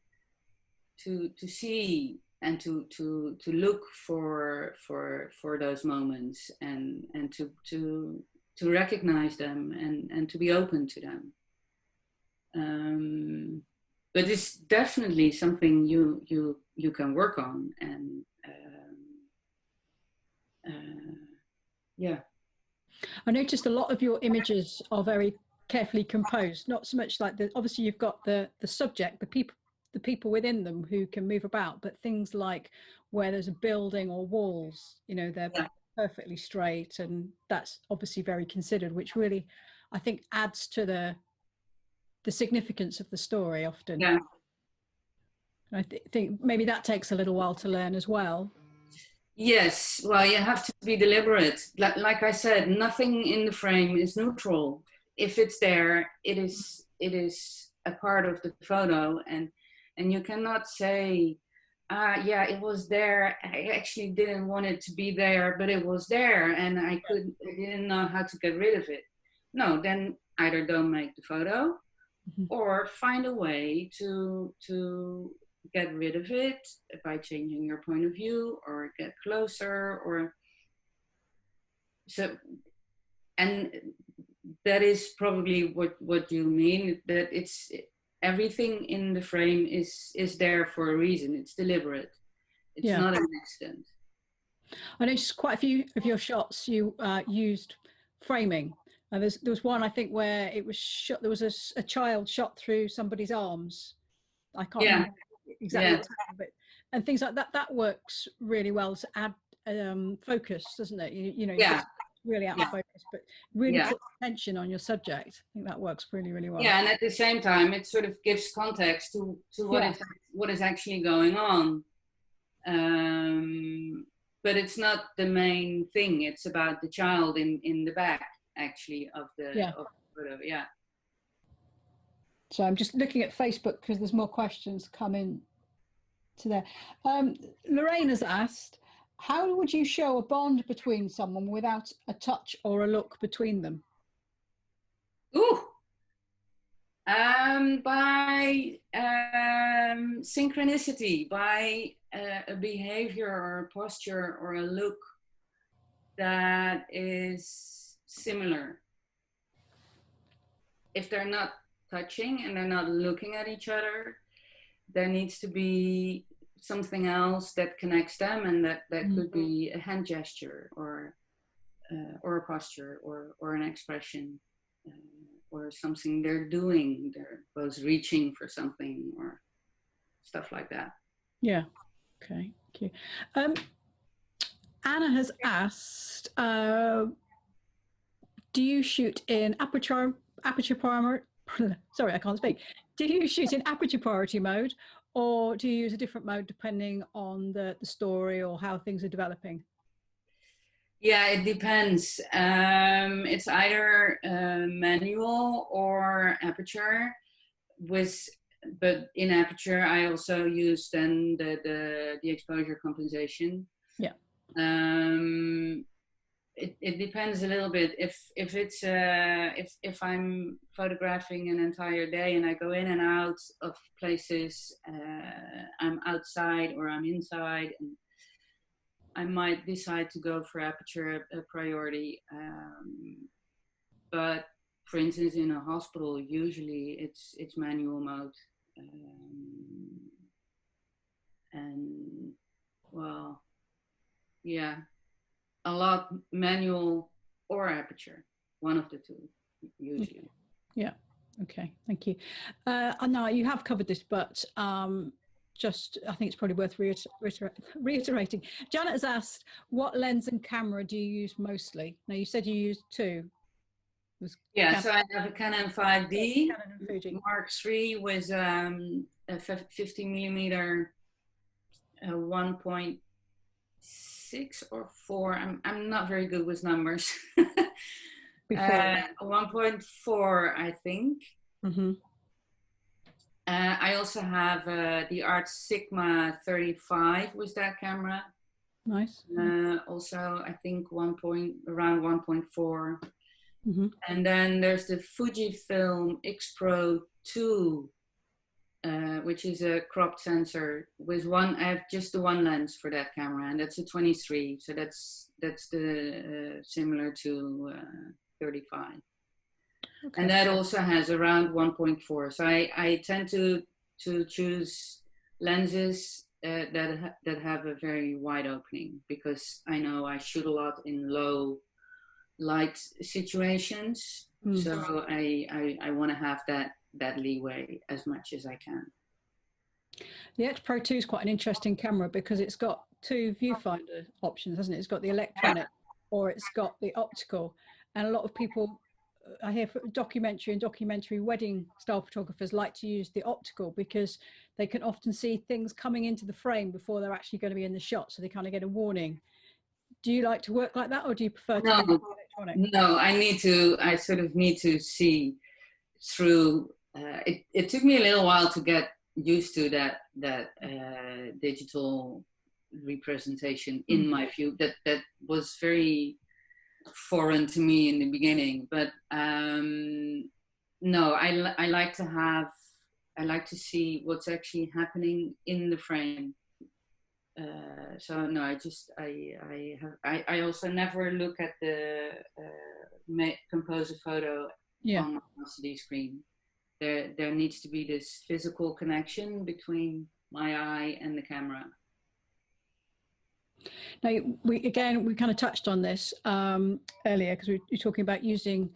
see and to look for those moments, and to recognize them, and to be open to them. But it's definitely something you can work on, and yeah. I noticed a lot of your images are very carefully composed. Not so much like obviously you've got the subject, the people within them who can move about, but things like where there's a building or walls, you know, they're perfectly straight, and that's obviously very considered, which really, I think, adds to the significance of the story often. Yeah. I think maybe that takes a little while to learn as well. Yes, well, you have to be deliberate. Like I said, nothing in the frame is neutral. If it's there, it is a part of the photo, and you cannot say, yeah, it was there. I actually didn't want it to be there, but it was there, and I didn't know how to get rid of it. No, then either don't make the photo, or find a way to get rid of it by changing your point of view, or get closer, or so. And that is probably what you mean, that it's everything in the frame is there for a reason. It's deliberate. It's not an accident. I noticed quite a few of your shots you used framing. There was one, I think, where it was shot, there was a child shot through somebody's arms. I can't remember exactly what was happening, but, and things like that. That works really well to add focus, doesn't it? You know, it's really out of focus, but really put attention on your subject. I think that works really, really well. Yeah, and at the same time, it sort of gives context to what is actually going on. But it's not the main thing. It's about the child in the back, actually, of the photo. Yeah. So I'm just looking at Facebook because there's more questions coming to there. Lorraine has asked, how would you show a bond between someone without a touch or a look between them? Ooh. By synchronicity, by a behavior or a posture or a look that is similar. If they're not touching and they're not looking at each other, there needs to be something else that connects them, and that could be a hand gesture, or a posture, or an expression, or something they're doing. They're both reaching for something, or stuff like that. Yeah. Okay. Thank you. Anna has asked, do you shoot in Aperture Priority? Sorry, I can't speak. Do you shoot in Aperture Priority mode, or do you use a different mode depending on the story or how things are developing? Yeah, it depends. It's either manual or Aperture. But in Aperture, I also use then the exposure compensation. Yeah. It depends a little bit. If I'm photographing an entire day and I go in and out of places, I'm outside or I'm inside, and I might decide to go for Aperture Priority. But for instance, in a hospital, usually it's manual mode. And well, yeah, a lot manual or Aperture, one of the two, usually. Yeah. Okay. Thank you. Now you have covered this, but just I think it's probably worth reiterating. Janet has asked, what lens and camera do you use mostly? Now you said you used two. Yeah, so I have a Canon 5D, Canon and Fuji. Mark III with a 50 millimeter 1.6 or 4. I'm not very good with numbers. 1.4, I think. I also have the Art Sigma 35 with that camera. Nice. Also, I think around 1.4. Mm-hmm. And then there's the Fujifilm X Pro 2, which is a cropped sensor with one. I have just the one lens for that camera, and that's a 23. So that's the similar to 35. Okay. And that also has around 1.4. So I tend to choose lenses that have a very wide opening, because I know I shoot a lot in low light situations. So I want to have that leeway as much as I can. The X Pro 2 is quite an interesting camera because it's got two viewfinder options, hasn't it? It's got the electronic or it's got the optical. And a lot of people, I hear documentary and documentary wedding style photographers like to use the optical because they can often see things coming into the frame before they're actually going to be in the shot. So they kind of get a warning. Do you like to work like that, or do you prefer to use electronic? No, I sort of need to see through. It took me a little while to get used to that digital representation in my view. That was very foreign to me in the beginning, but no, I like to see what's actually happening in the frame. So no, I also never look at the compose a photo on my LCD screen. There needs to be this physical connection between my eye and the camera. Now, we kind of touched on this earlier because we were talking about using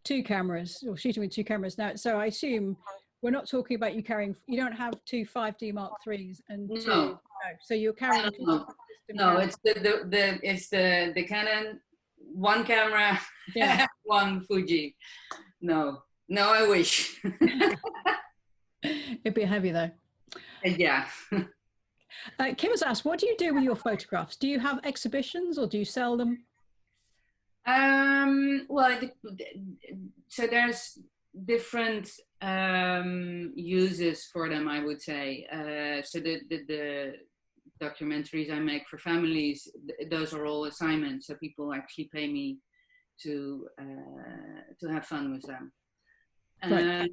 two cameras or shooting with two cameras. Now, so I assume we're not talking about you don't have two 5D Mark IIIs and two. No. So you're carrying no, it's the Canon, one camera, one Fuji. No, I wish. It'd be heavy though. Yeah. Kim has asked, what do you do with your photographs? Do you have exhibitions or do you sell them? Well, so there's different uses for them, I would say. So the documentaries I make for families, those are all assignments. So people actually pay me to have fun with them. Right.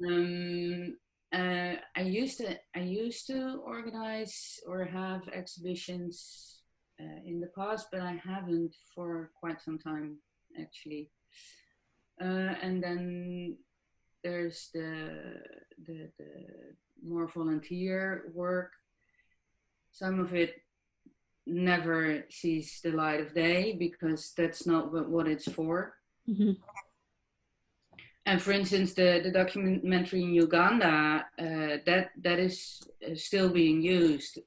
I used to organize or have exhibitions in the past, but I haven't for quite some time actually. And then there's the more volunteer work. Some of it never sees the light of day because that's not what it's for. Mm-hmm. And for instance, the documentary in Uganda, that is still being used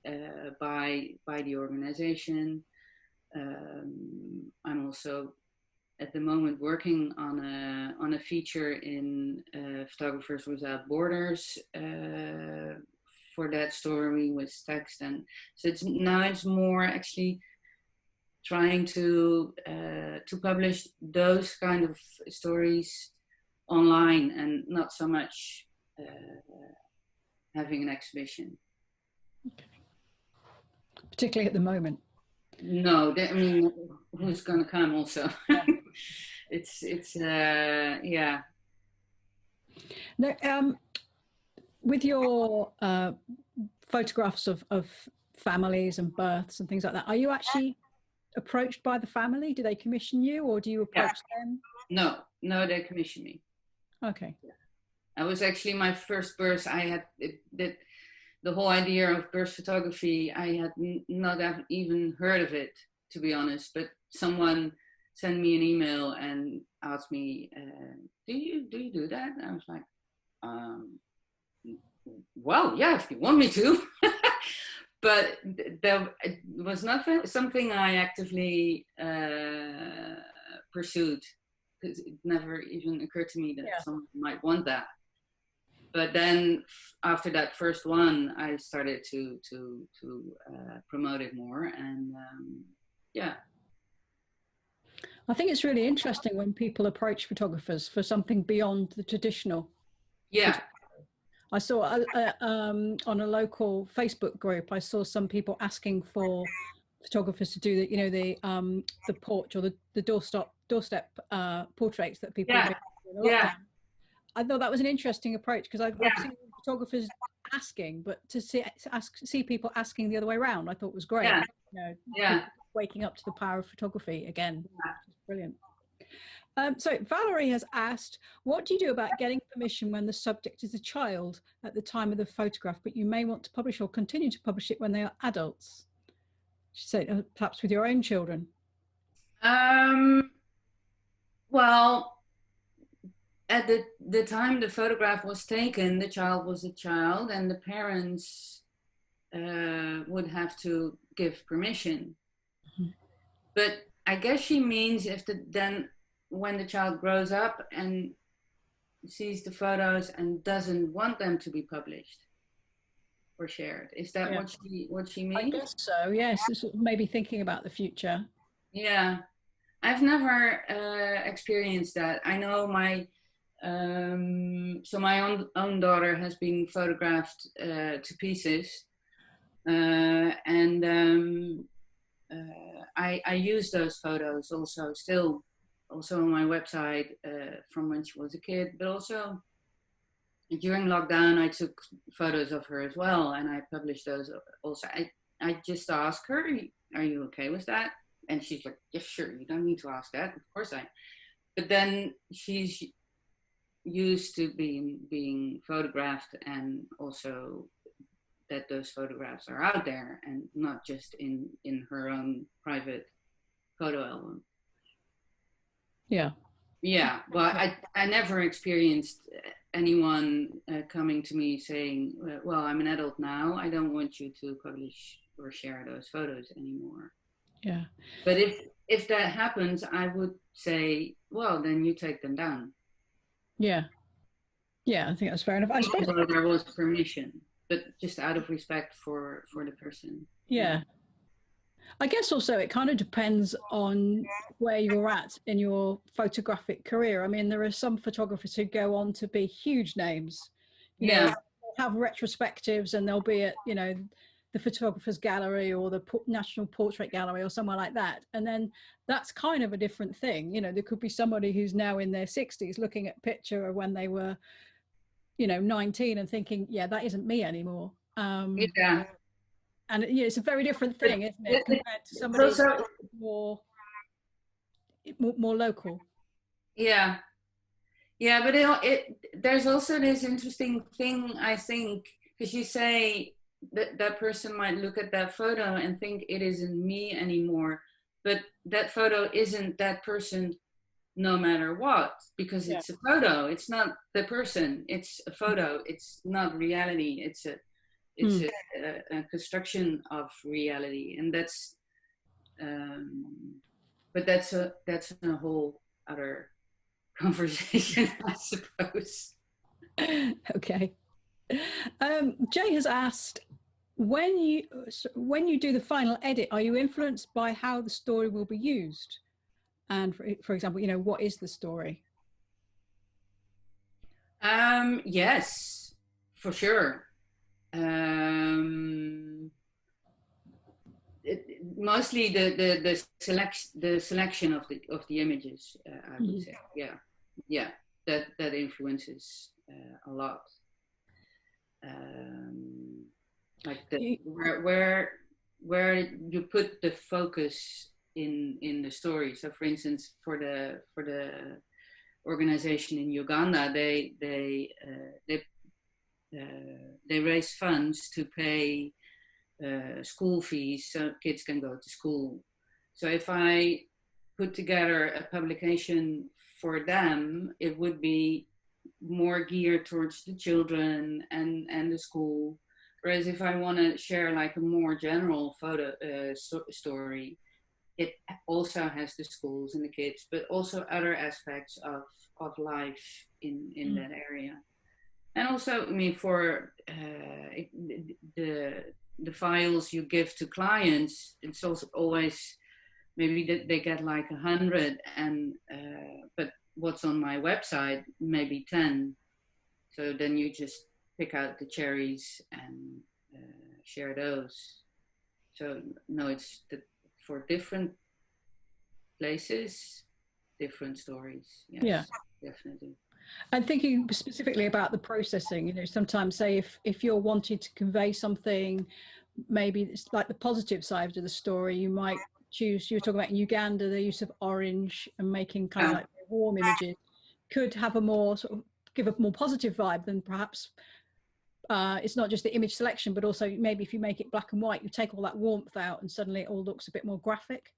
by the organization. I'm also at the moment working on a feature in Photographers Without Borders for that story with text, and so it's more actually trying to publish those kind of stories online and not so much having an exhibition. Okay. Particularly at the moment. No, I mean, who's going to come also? It's yeah. Now, with your photographs of families and births and things like that, are you actually approached by the family? Do they commission you, or do you approach them? No, they commission me. Okay. I was actually my first birth. I had the whole idea of birth photography. I had not even heard of it, to be honest. But someone sent me an email and asked me, "Do you do that?" And I was like, "Well, yeah, if you want me to." But there was not something I actively pursued. Because it never even occurred to me that someone might want that. But then after that first one, I started to promote it more, and I think it's really interesting when people approach photographers for something beyond the traditional. Yeah. I saw on a local Facebook group, I saw some people asking for photographers to do the, the porch or the doorstep portraits that people have Yeah, been doing in yeah, lockdown. I thought that was an interesting approach because I've yeah, seen photographers asking, but to see people asking the other way around, I thought was great. yeah, yeah. People waking up to the power of photography again, which is brilliant. So Valerie has asked, what do you do about getting permission when the subject is a child at the time of the photograph, but you may want to publish or continue to publish it when they are adults? She said, perhaps with your own children. Um, well, at the time the photograph was taken, the child was a child, and the parents would have to give permission. Mhm. But I guess she means then when the child grows up and sees the photos and doesn't want them to be published or shared. Is that Yeah, what she I means? guess so. Yes, sort of maybe thinking about the future. Yeah, I've never experienced that. I know my own daughter has been photographed to pieces, and I use those photos also on my website from when she was a kid, but also during lockdown I took photos of her as well, and I published those also. I just asked her, "Are you okay with that?" And she's like, "Yes, sure. You don't need to ask that. Of course I." But then she's used to being photographed, and also that those photographs are out there and not just in her own private photo album. Yeah. Yeah, but I never experienced anyone coming to me saying, "Well, I'm an adult now. I don't want you to publish or share those photos anymore." Yeah. But if that happens, I would say, "Well, then you take them down." Yeah. Yeah, I think that's fair enough. I suppose. Although there was permission, but just out of respect for the person. Yeah. Yeah. I guess also it kind of depends on where you're at in your photographic career. I mean, there are some photographers who go on to be huge names, Yeah. have retrospectives and they'll be at, the Photographers Gallery or the National Portrait Gallery or somewhere like that. And then that's kind of a different thing. There could be somebody who's now in their 60s looking at a picture of when they were, 19 and thinking, yeah, that isn't me anymore. Yeah. And it's a very different But thing, isn't it, compared to it's somebody also, more local. yeah. Yeah, but there's also this interesting thing, I think, because you say that person might look at that photo and think it isn't me anymore, but that photo isn't that person no matter what, because Yeah. it's a photo. It's not the person. It's a photo. It's not reality. It's a construction of reality, and but that's a whole other conversation, I suppose. Okay. Jay has asked, when you do the final edit, are you influenced by how the story will be used? And for example, what is the story? Yes, for sure. Mostly the selection of the images, I would say. Yeah, that influences a lot. Like where you put the focus in the story. So, for instance, for the organization in Uganda, they raise funds to pay school fees so kids can go to school. So if I put together a publication for them, it would be more geared towards the children and the school. Whereas if I want to share like a more general photo story, it also has the schools and the kids, but also other aspects of life in that area. And also, I mean, for the files you give to clients, it's also always maybe they get like 100, and but what's on my website maybe 10. So then you just pick out the cherries and share those. So no, it's for different places, different stories. Yes, Yeah. definitely. And thinking specifically about the processing, you know, sometimes say if you're wanting to convey something, maybe it's like the positive side of the story, you might choose, you were talking about in Uganda, the use of orange and making kind of like warm images could have a more sort of give a more positive vibe than perhaps it's not just the image selection, but also maybe if you make it black and white, you take all that warmth out and suddenly it all looks a bit more graphic.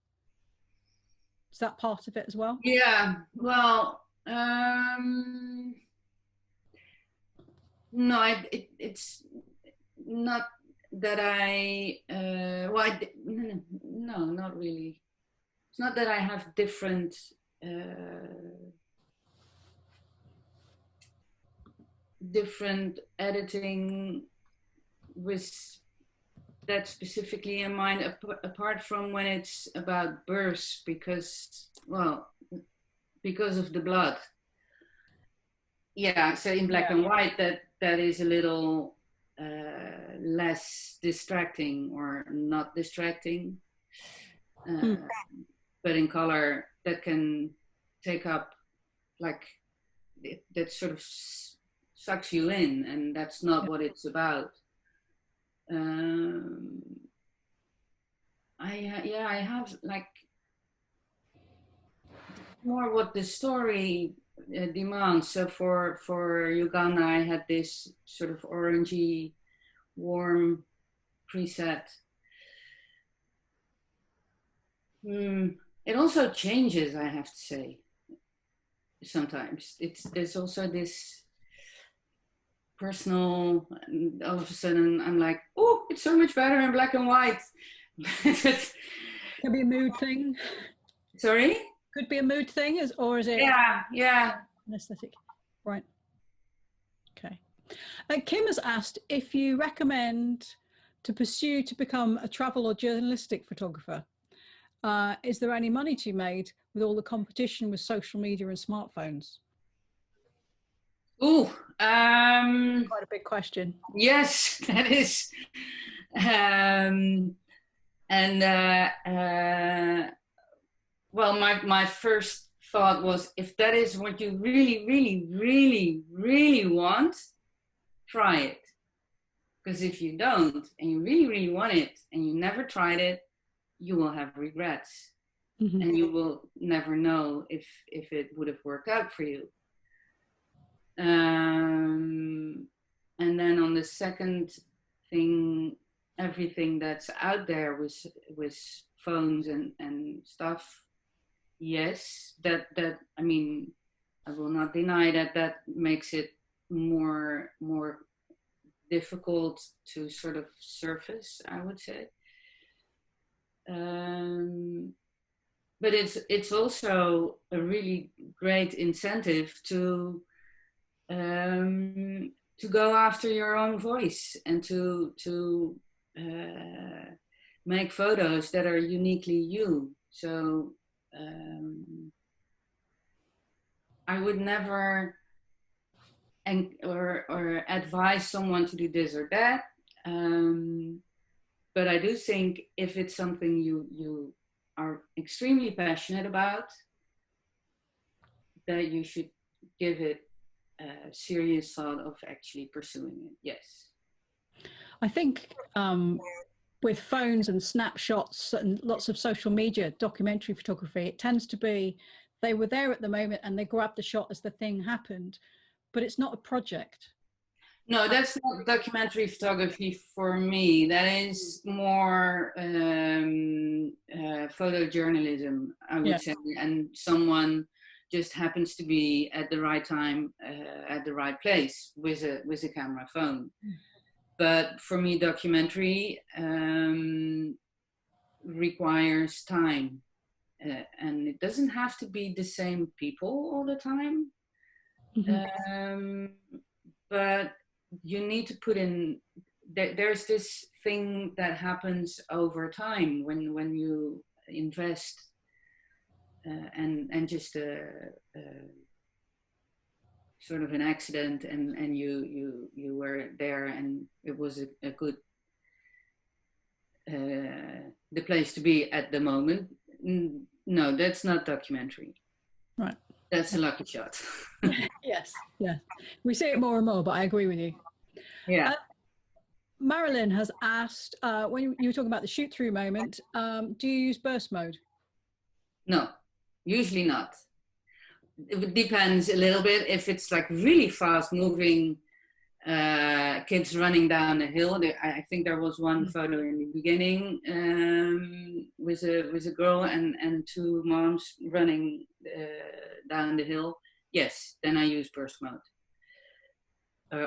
Is that part of it as well? Yeah, well, no, it's not that no, not really. It's not that I have different different editing with that specifically in mind, apart from when it's about births, because, well, because of the blood. Yeah, so in black and white, that is a little less distracting or not distracting. But in color, that can take up, like, that sort of sucks you in, and that's not what it's about. I have like more what the story demands. So for Uganda, I had this sort of orangey, warm preset. It also changes, I have to say. Sometimes there's also this personal, and all of a sudden I'm like, oh, it's so much better in black and white. Can be a mood thing. Sorry? Could be a mood thing, or is it? Yeah. An aesthetic, right? Okay. Kim has asked if you recommend to pursue to become a travel or journalistic photographer. Is there any money to be made with all the competition with social media and smartphones? Ooh, Quite a big question. yes, that is. Well, my first thought was, if that is what you really, really, really, really want, try it. Because if you don't, and you really, really want it, and you never tried it, you will have regrets. Mm-hmm. And you will never know if it would have worked out for you. And then on the second thing, everything that's out there with phones and stuff, yes, that I mean, I will not deny that makes it more difficult to sort of surface, I would say. But it's also a really great incentive to go after your own voice and to make photos that are uniquely you. So I would never or advise someone to do this or that. But I do think if it's something you are extremely passionate about, that you should give it a serious thought of actually pursuing it. Yes. I think with phones and snapshots and lots of social media documentary photography, it tends to be they were there at the moment and they grabbed the shot as the thing happened, but it's not a project. No, that's not documentary photography for me. That is more photojournalism, I would say. And someone just happens to be at the right time, at the right place with a camera phone. But for me, documentary requires time. And it doesn't have to be the same people all the time. Mm-hmm. But you need to put in, there's this thing that happens over time when you invest and just sort of an accident and you were there and it was a good the place to be at the moment. No, that's not documentary. Right. That's a lucky shot. Yes. Yeah. We see it more and more, but I agree with you. Yeah. Marilyn has asked, when you were talking about the shoot through moment, do you use burst mode? No, usually not. It depends a little bit. If it's like really fast moving kids running down the hill. I think there was one photo in the beginning with a girl and two moms running down the hill. Yes, then I use burst mode.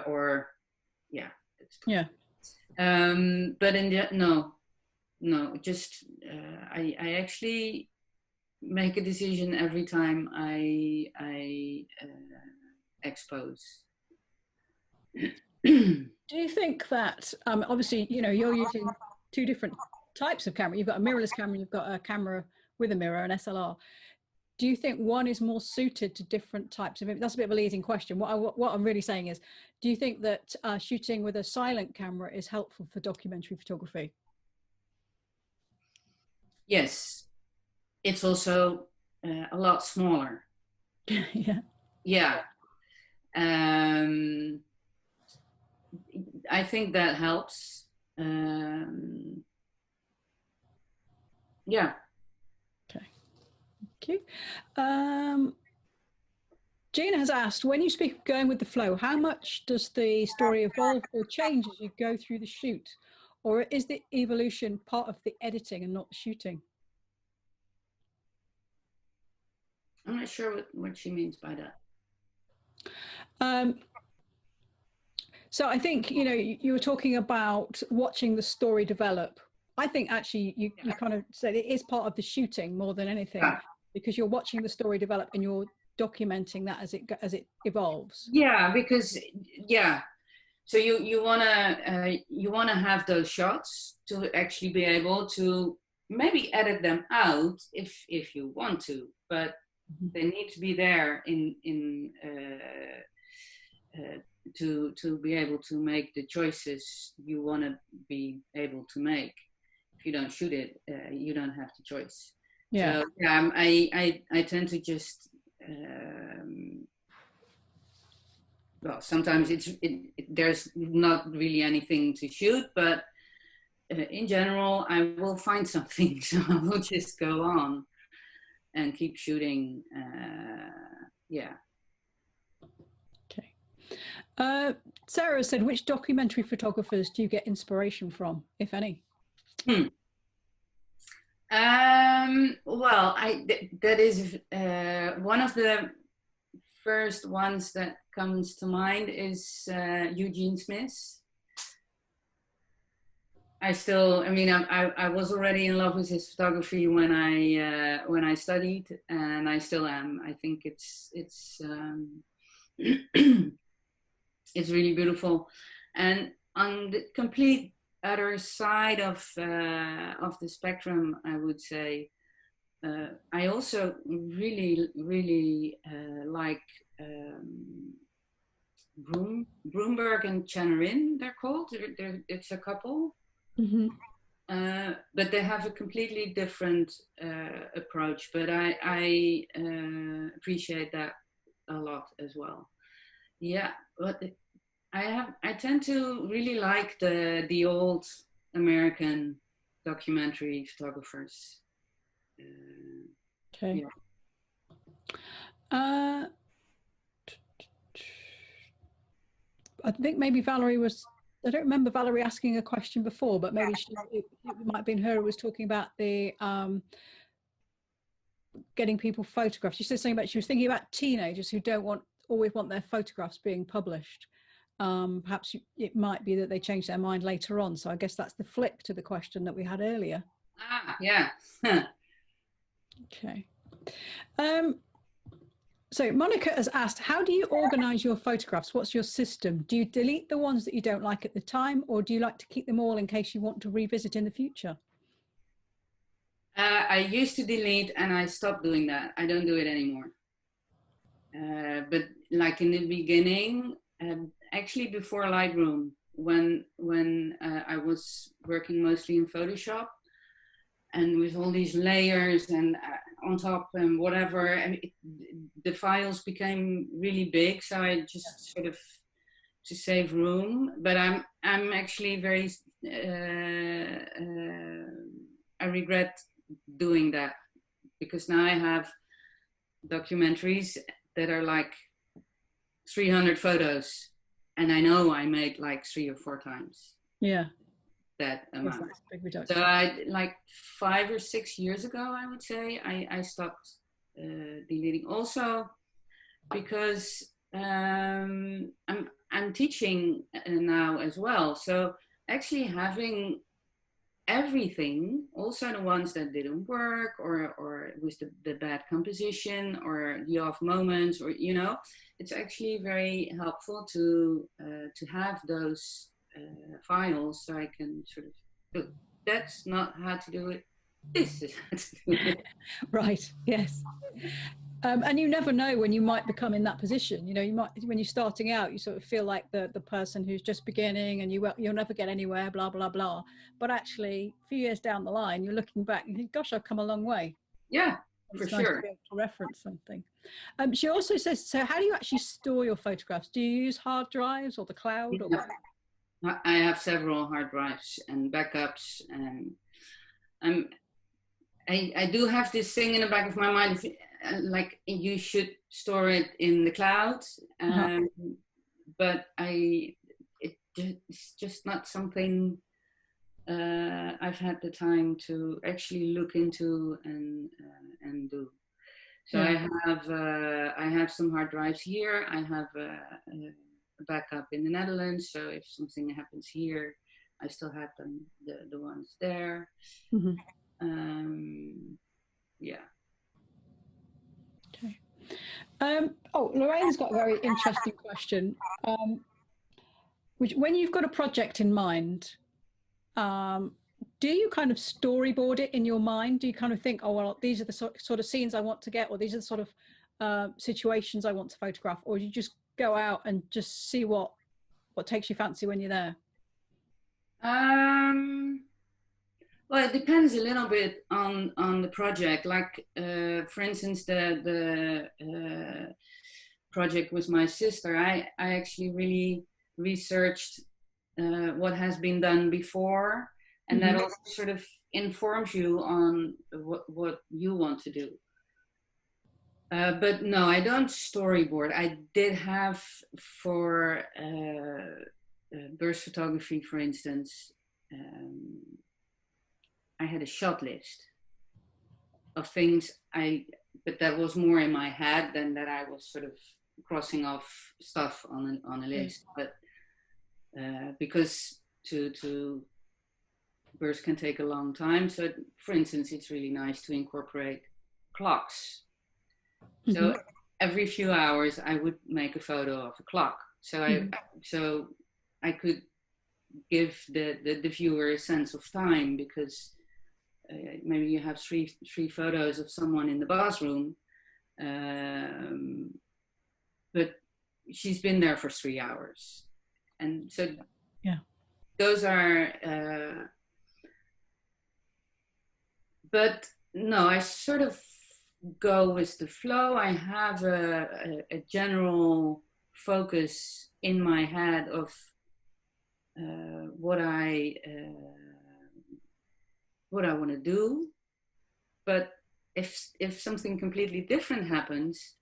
Or yeah. Yeah. But in the no, just I actually make a decision every time I expose. Do you think that, obviously, you know, you're using two different types of camera. You've got a mirrorless camera, you've got a camera with a mirror, an SLR. Do you think one is more suited to different types of, that's a bit of a leading question. What I'm really saying is, do you think that shooting with a silent camera is helpful for documentary photography? Yes, it's also a lot smaller. Yeah. Yeah. I think that helps. Yeah. Okay. Thank you. Gina has asked, when you speak of going with the flow, how much does the story evolve or change as you go through the shoot? Or is the evolution part of the editing and not the shooting? I'm not sure what she means by that. So I think, you know, you were talking about watching the story develop. I think actually you kind of said it is part of the shooting more than anything, because you're watching the story develop and you're documenting that as it evolves. Yeah, because so you wanna have those shots to actually be able to maybe edit them out if you want to, but they need to be there to be able to make the choices you want to be able to make. If you don't shoot it, you don't have the choice. Yeah. So yeah, I tend to just well, sometimes there's not really anything to shoot, but in general, I will find something, so I will just go on and keep shooting. Yeah. Okay. Sarah said, which documentary photographers do you get inspiration from, if any? Well, that is one of the first ones that comes to mind is Eugene Smith. I was already in love with his photography when I studied, and I still am. I think it's it's really beautiful. And on the complete other side of the spectrum, I would say, I also really like Broomberg and Chanarin. They're called. It's a couple. Mm-hmm. But they have a completely different approach. But I appreciate that a lot as well. Yeah, but I tend to really like the old American documentary photographers. Okay. Yeah. I think maybe Valerie was, I don't remember Valerie asking a question before, but maybe it might have been her who was talking about the getting people photographs. She said something about, she was thinking about teenagers who don't always want their photographs being published. Perhaps it might be that they change their mind later on. So I guess that's the flip to the question that we had earlier. Yeah. Okay. So Monica has asked, how do you organize your photographs? What's your system? Do you delete the ones that you don't like at the time, or do you like to keep them all in case you want to revisit in the future? I used to delete, and I stopped doing that. I don't do it anymore. But like in the beginning, actually before Lightroom, when I was working mostly in Photoshop, and with all these layers and on top and whatever, and the files became really big. So I just sort of, to save room, but I'm actually very, I regret doing that, because now I have documentaries that are like 300 photos, and I know I made like 3 or 4 times that amount. That's a big reduction. So I, like 5 or 6 years ago, I would say, I stopped deleting, also because I'm teaching now as well. So actually having everything, also the ones that didn't work, or with the bad composition or the off moments, or it's actually very helpful to have those files, so I can sort of look, that's not how to do it, this is how to do it. Right, yes. And you never know when you might become in that position. You might, when you're starting out, you sort of feel like the person who's just beginning, and you'll never get anywhere, blah, blah, blah. But actually, a few years down the line, you're looking back and think, gosh, I've come a long way. Yeah, it's for nice sure. To be able to reference something. She also says, so how do you actually store your photographs? Do you use hard drives or the cloud? Or I have several hard drives and backups, and I do have this thing in the back of my mind, like you should store it in the cloud, but it's just not something I've had the time to actually look into and do. So I have some hard drives here. I have a backup in the Netherlands. So if something happens here, I still have them, the ones there. Yeah. Okay. Lorraine's got a very interesting question. When you've got a project in mind, do you kind of storyboard it in your mind? Do you kind of think, oh, well, these are the sort of scenes I want to get, or these are the sort of situations I want to photograph, or do you just go out and just see what takes you fancy when you're there? Well, it depends a little bit on the project. Like, for instance, the project with my sister, I actually really researched what has been done before, and that also sort of informs you on what you want to do. But no, I don't storyboard. I did have for burst photography, for instance, I had a shot list of things but that was more in my head than that I was sort of crossing off stuff on a list. But because to burst can take a long time. So for instance, it's really nice to incorporate clocks. So every few hours I would make a photo of a clock. So I could give the viewer a sense of time, because maybe you have three photos of someone in the bathroom, but she's been there for 3 hours, and so those are. But no, I sort of go with the flow. I have a general focus in my head of what I want to do, but if something completely different happens,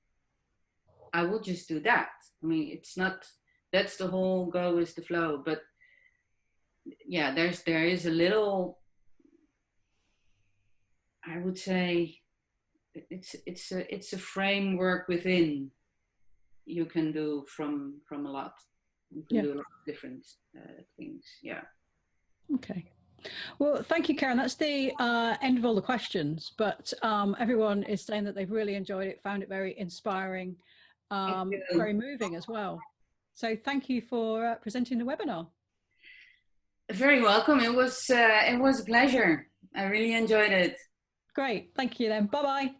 I will just do that. I mean, it's not, that's the whole go with the flow. But yeah, there is a little, I would say, it's a framework within you can do from a lot. You can do a lot of different things. Yeah. Okay. Well, thank you, Karin. That's the end of all the questions, but everyone is saying that they've really enjoyed it, found it very inspiring, very moving as well. So thank you for presenting the webinar. Very welcome. It was a pleasure. I really enjoyed it. Great. Thank you then. Bye-bye.